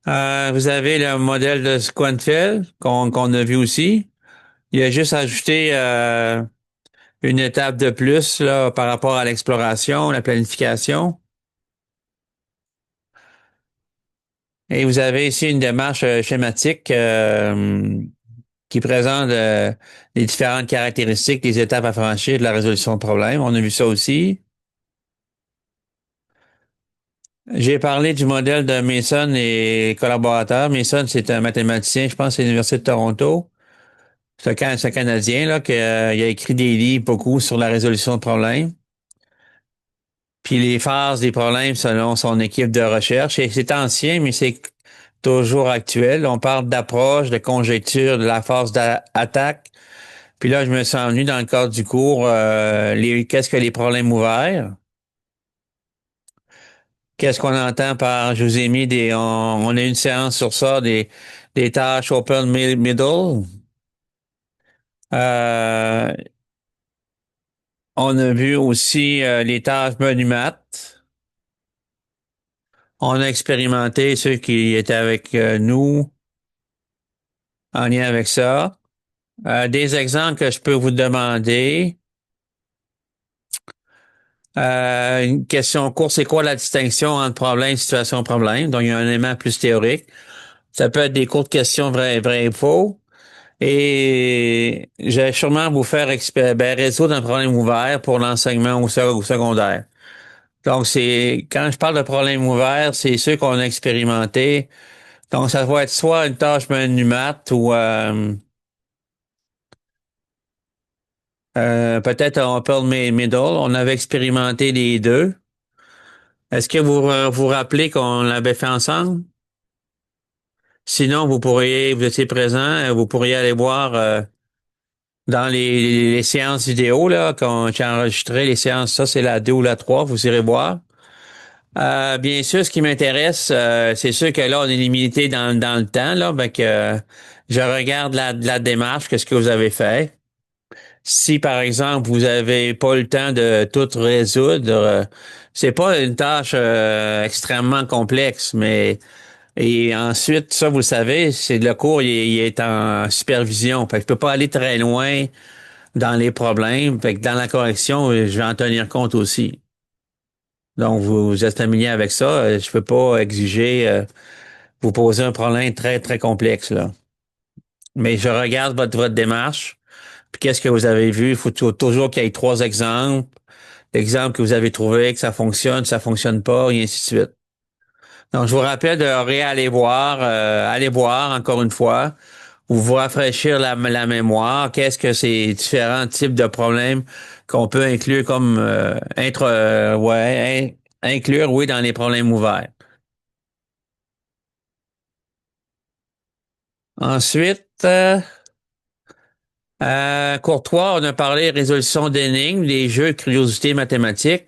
Vous avez le modèle de Squanfield qu'on a vu aussi. Il a juste ajouté une étape de plus là, par rapport à l'exploration, la planification. Et vous avez ici une démarche schématique qui présente les différentes caractéristiques, les étapes à franchir de la résolution de problème. On a vu ça aussi. J'ai parlé du modèle de Mason et collaborateurs. Mason, c'est un mathématicien, je pense, à l'Université de Toronto. C'est un Canadien là, qui il a écrit des livres beaucoup sur la résolution de problèmes. Puis les phases des problèmes selon son équipe de recherche. Et c'est ancien, mais c'est toujours actuel. On parle d'approche, de conjecture, de la phase d'attaque. Puis là, je me suis ennuyé dans le cadre du cours, qu'est-ce que les problèmes ouverts? Qu'est-ce qu'on entend par, je vous ai mis on a une séance sur ça, des tâches open middle. Euh, on a vu aussi les tâches menu maths. On a expérimenté ceux qui étaient avec nous en lien avec ça. Des exemples que je peux vous demander. Une question courte, c'est quoi la distinction entre problème, situation, problème? Donc, il y a un élément plus théorique. Ça peut être des courtes questions vrai et faux. Et je vais sûrement vous faire résoudre un problème ouvert pour l'enseignement au secondaire. Donc, quand je parle de problème ouvert, c'est ceux qu'on a expérimentés. Donc, ça va être soit une tâche menu maths ou peut-être un open middle. On avait expérimenté les deux. Est-ce que vous rappelez qu'on l'avait fait ensemble? Sinon, vous étiez présent, vous pourriez aller voir dans les séances vidéo là, quand j'ai enregistré les séances, ça c'est la 2 ou la 3, vous irez voir. Bien sûr, ce qui m'intéresse, c'est sûr que là, on est limité dans le temps, là, ben que je regarde la démarche, qu'est-ce que vous avez fait. Si, par exemple, vous avez pas le temps de tout résoudre, c'est pas une tâche extrêmement complexe, mais et ensuite, ça, vous le savez, c'est le cours, il est en supervision. Fait que je peux pas aller très loin dans les problèmes. Fait que dans la correction, je vais en tenir compte aussi. Donc, vous êtes familier avec ça. Je peux pas exiger vous poser un problème très, très complexe, là. Mais je regarde votre démarche. Puis qu'est-ce que vous avez vu? Il faut toujours qu'il y ait 3 exemples. L'exemple que vous avez trouvé, que ça fonctionne pas, et ainsi de suite. Donc, je vous rappelle de réaller voir, aller voir encore une fois, ou vous rafraîchir la mémoire. Qu'est-ce que ces différents types de problèmes qu'on peut inclure comme inclure, oui, dans les problèmes ouverts. Ensuite, cours 3, on a parlé résolution d'énigmes, les jeux de curiosité mathématique.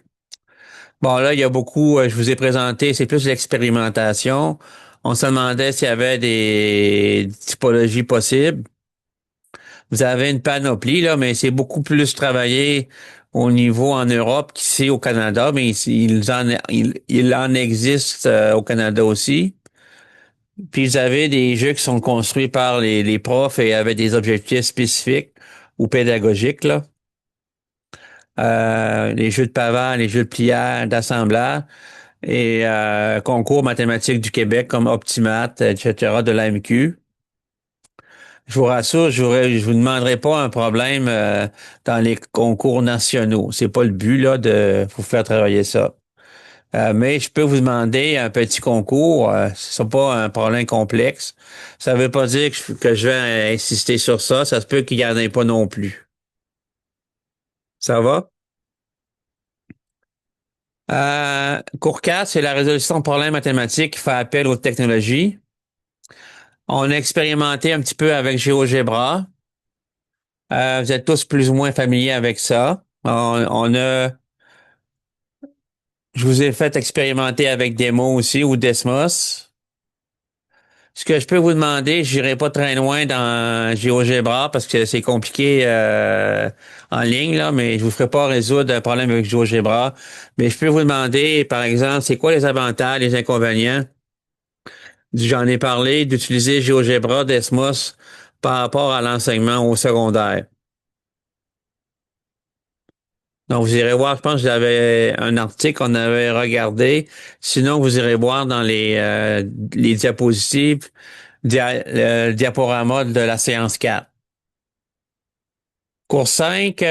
Bon, là, il y a beaucoup, je vous ai présenté, c'est plus l'expérimentation. On se demandait s'il y avait des typologies possibles. Vous avez une panoplie, là, mais c'est beaucoup plus travaillé au niveau en Europe qu'ici au Canada, mais il en existe au Canada aussi. Puis vous avez des jeux qui sont construits par les profs et avec des objectifs spécifiques ou pédagogiques, là. Les jeux de pavage, les jeux de pliage, d'assemblage et concours mathématiques du Québec comme Optimat, etc., de l'AMQ. Je vous rassure, je vous demanderai pas un problème dans les concours nationaux. C'est pas le but là de vous faire travailler ça. Mais je peux vous demander un petit concours. Ce n'est pas un problème complexe. Ça veut pas dire que je vais insister sur ça. Ça se peut qu'il n'y en ait pas non plus. Ça va? Cours 4, c'est la résolution de problèmes mathématiques qui fait appel aux technologies. On a expérimenté un petit peu avec GeoGebra. Vous êtes tous plus ou moins familiers avec ça. Je vous ai fait expérimenter avec Demo aussi ou Desmos. Ce que je peux vous demander, j'irai pas très loin dans GeoGebra parce que c'est compliqué en ligne, là, mais je vous ferai pas résoudre un problème avec GeoGebra. Mais je peux vous demander, par exemple, c'est quoi les avantages, les inconvénients? J'en ai parlé d'utiliser GeoGebra, Desmos par rapport à l'enseignement au secondaire. Donc, vous irez voir, je pense que j'avais un article qu'on avait regardé. Sinon, vous irez voir dans les diapositives, le diaporama de la séance 4. Cours 5,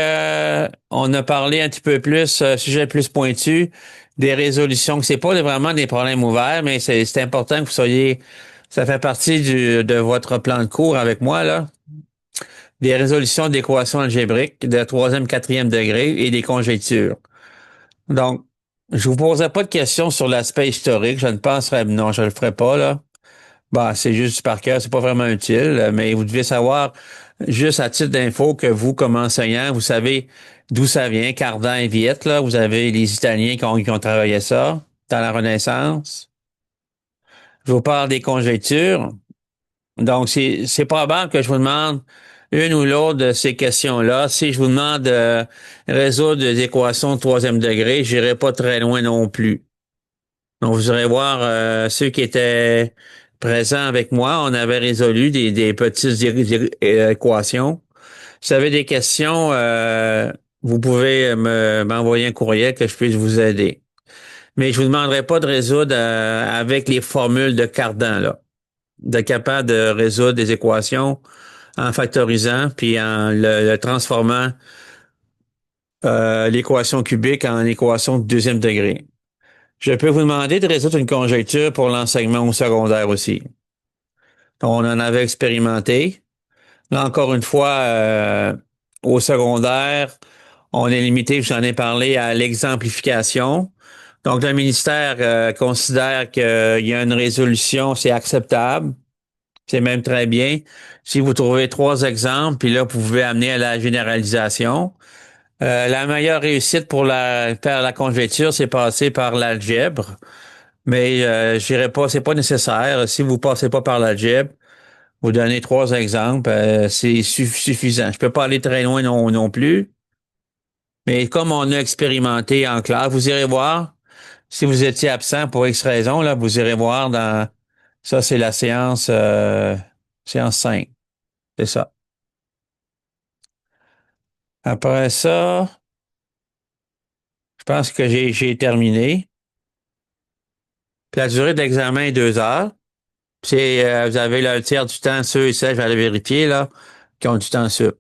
on a parlé un petit peu plus, sujet plus pointu, des résolutions. C'est pas vraiment des problèmes ouverts, mais c'est important que vous soyez, ça fait partie de votre plan de cours avec moi, là. Des résolutions d'équations algébriques de troisième, quatrième degré et des conjectures. Donc, je vous poserai pas de questions sur l'aspect historique. Je ne penserais, non, je le ferai pas, là. Bah, c'est juste du par cœur, c'est pas vraiment utile, mais vous devez savoir, juste à titre d'info, que vous, comme enseignant, vous savez d'où ça vient, Cardan et Viette, là. Vous avez les Italiens qui ont travaillé ça dans la Renaissance. Je vous parle des conjectures. Donc, c'est probable que je vous demande une ou l'autre de ces questions-là. Si je vous demande de résoudre des équations de troisième degré, j'irai pas très loin non plus. Donc, vous irez voir ceux qui étaient présents avec moi. On avait résolu des petites équations. Si vous avez des questions, vous pouvez m'envoyer un courriel que je puisse vous aider. Mais je vous demanderai pas de résoudre avec les formules de Cardan, là. D'être capable de résoudre des équations en factorisant puis en le transformant l'équation cubique en équation de deuxième degré. Je peux vous demander de résoudre une conjecture pour l'enseignement au secondaire aussi. On en avait expérimenté. Là, encore une fois, au secondaire, on est limité, j'en ai parlé, à l'exemplification. Donc, le ministère considère qu'il y a une résolution, c'est acceptable. C'est même très bien. Si vous trouvez 3 exemples, puis là, vous pouvez amener à la généralisation. La meilleure réussite pour faire la conjecture, c'est passer par l'algèbre. Mais je dirais pas, c'est pas nécessaire. Si vous passez pas par l'algèbre, Vous donner trois exemples, c'est suffisant. Je peux pas aller très loin non plus, mais comme on a expérimenté en classe, vous irez voir. Si vous étiez absent pour X raison, là, vous irez voir dans ça, c'est la séance 5. C'est ça. Après ça, je pense que j'ai terminé. Puis la durée de l'examen est 2 heures. C'est, vous avez le tiers du temps, ceux et celles, je vais aller vérifier, là, qui ont du temps sup.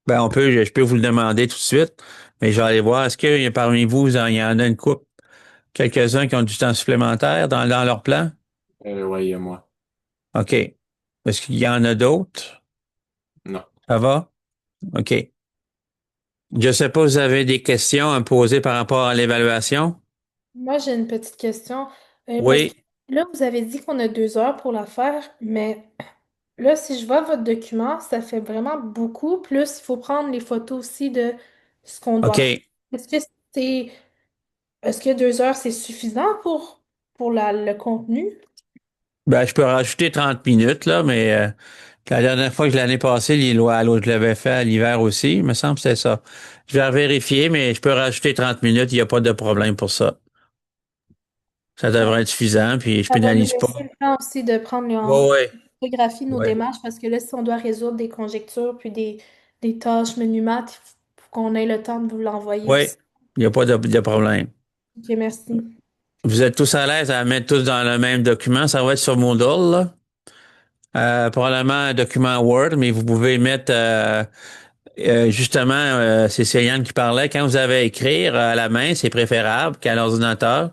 Ben, je peux vous le demander tout de suite, mais je vais aller voir, est-ce que parmi vous, il y en a une couple, quelques-uns qui ont du temps supplémentaire dans leur plan? Ouais, il y a moi. OK. Est-ce qu'il y en a d'autres? Non. Ça va? OK. Je sais pas, vous avez des questions à me poser par rapport à l'évaluation? Moi, j'ai une petite question. Parce que Oui. là, vous avez dit qu'on a 2 heures pour la faire, mais là, si je vois votre document, ça fait vraiment beaucoup. Plus, il faut prendre les photos aussi de ce qu'on doit faire. OK. Est-ce que c'est, est-ce que 2 heures, c'est suffisant pour le contenu? Ben, je peux rajouter 30 minutes, là, mais la dernière fois que l'année passée, l'autre, je l'avais fait à l'hiver aussi, il me semble que c'était ça. Je vais vérifier, mais je peux rajouter 30 minutes, il n'y a pas de problème pour ça. Ça devrait être suffisant, puis je Ça va nous pénalise pas. laisser le temps aussi de prendre Oui, en oui. photographie nos Oui. démarches parce que là, si on doit résoudre des conjectures puis des tâches menu maths, il faut qu'on ait le temps de vous l'envoyer Oui, aussi. il n'y a pas de problème. Ok, merci. Vous êtes tous à l'aise à mettre tous dans le même document, ça va être sur Moodle, là. Probablement un document Word, mais vous pouvez mettre justement, c'est Yann qui parlait, quand vous avez à écrire à la main, c'est préférable qu'à l'ordinateur.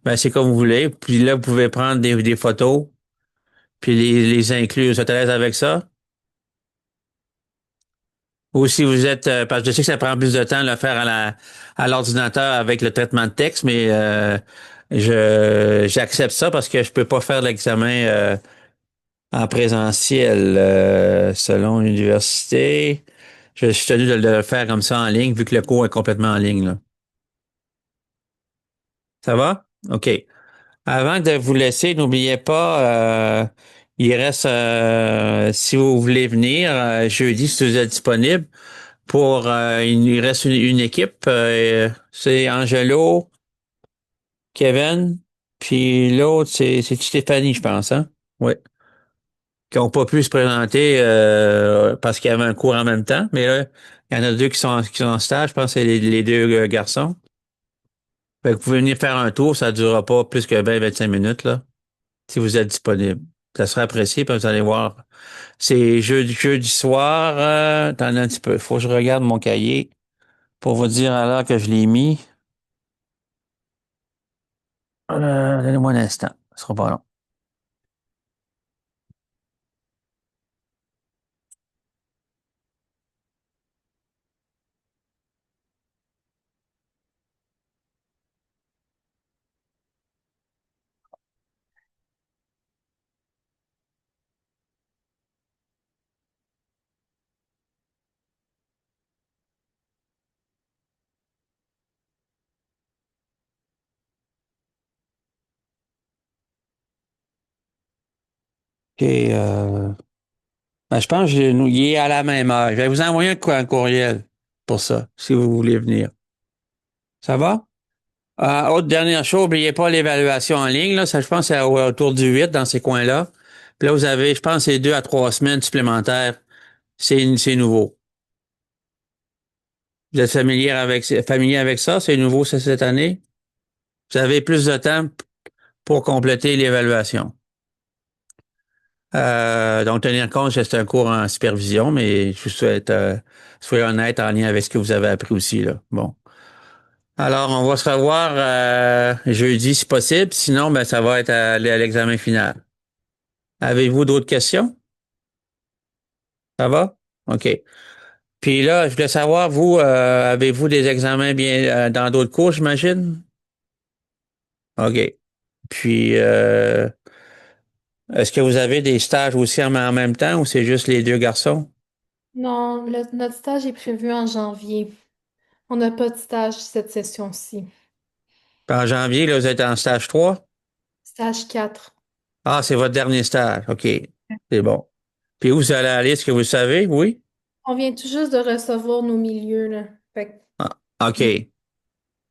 Ben, c'est comme vous voulez. Puis là, vous pouvez prendre des photos, puis les inclure. Vous êtes à l'aise avec ça? Ou si vous êtes, parce que je sais que ça prend plus de temps de le faire à l'ordinateur avec le traitement de texte, mais j'accepte ça parce que je peux pas faire l'examen en présentiel selon l'université. Je suis tenu de le faire comme ça en ligne, vu que le cours est complètement en ligne, là. Ça va? OK. Avant de vous laisser, n'oubliez pas, il reste, si vous voulez venir, jeudi, si vous êtes disponible, il reste une équipe. C'est Angelo, Kevin, puis l'autre, c'est Stéphanie, je pense, hein? Oui. Qui n'ont pas pu se présenter parce qu'il y avait un cours en même temps. Mais là, il y en a deux qui sont en stage. Je pense que c'est les deux garçons. Fait que vous pouvez venir faire un tour. Ça ne durera pas plus que 20-25 minutes, là, si vous êtes disponible. Ça sera apprécié, puis vous allez voir. C'est jeudi soir. Attendez un petit peu. Il faut que je regarde mon cahier pour vous dire à l'heure que je l'ai mis. Donnez-moi un instant. Ce sera pas long. OK. Ben, je pense que il est à la même heure. Je vais vous envoyer un courriel pour ça, si vous voulez venir. Ça va? Autre dernière chose, n'oubliez pas l'évaluation en ligne. Là, ça, je pense, c'est autour du 8 dans ces coins-là. Puis là, vous avez, je pense, c'est 2 à 3 semaines supplémentaires. C'est nouveau. Vous êtes familier avec ça? C'est nouveau cette année? Vous avez plus de temps pour compléter l'évaluation. Donc, tenir compte que c'est un cours en supervision, mais je vous souhaite, soyez honnête en lien avec ce que vous avez appris aussi, là. Bon. Alors, on va se revoir jeudi si possible. Sinon, ben, ça va être à l'examen final. Avez-vous d'autres questions? Ça va? OK. Puis là, je voulais savoir, vous, avez-vous des examens bien dans d'autres cours, j'imagine? OK. Puis, est-ce que vous avez des stages aussi en même temps ou c'est juste les deux garçons? Non, notre stage est prévu en janvier. On n'a pas de stage cette session-ci. Puis en janvier, là, vous êtes en stage 3. Stage 4. Ah, c'est votre dernier stage. OK. C'est bon. Puis où vous allez aller, est-ce que vous le savez? Oui? On vient tout juste de recevoir nos milieux, là. Fait Ah, que OK.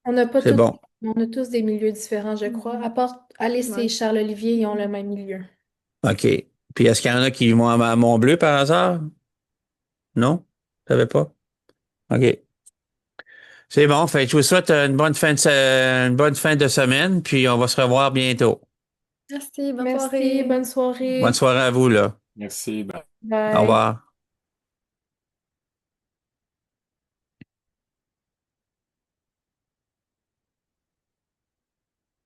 on n'a pas C'est tous, bon. on a tous des milieux différents, je crois. À part Alice et Ouais. Charles-Olivier, ils ont le même milieu. OK. Puis est-ce qu'il y en a qui vont à Mont-Bleu par hasard? Non? Vous savez pas? OK. C'est bon. Fait que je vous souhaite une bonne fin de semaine, puis on va se revoir bientôt. Merci, bonne Merci, soirée. bonne Bonne soirée. soirée à vous, là. Merci. Bye. Au Bye. revoir.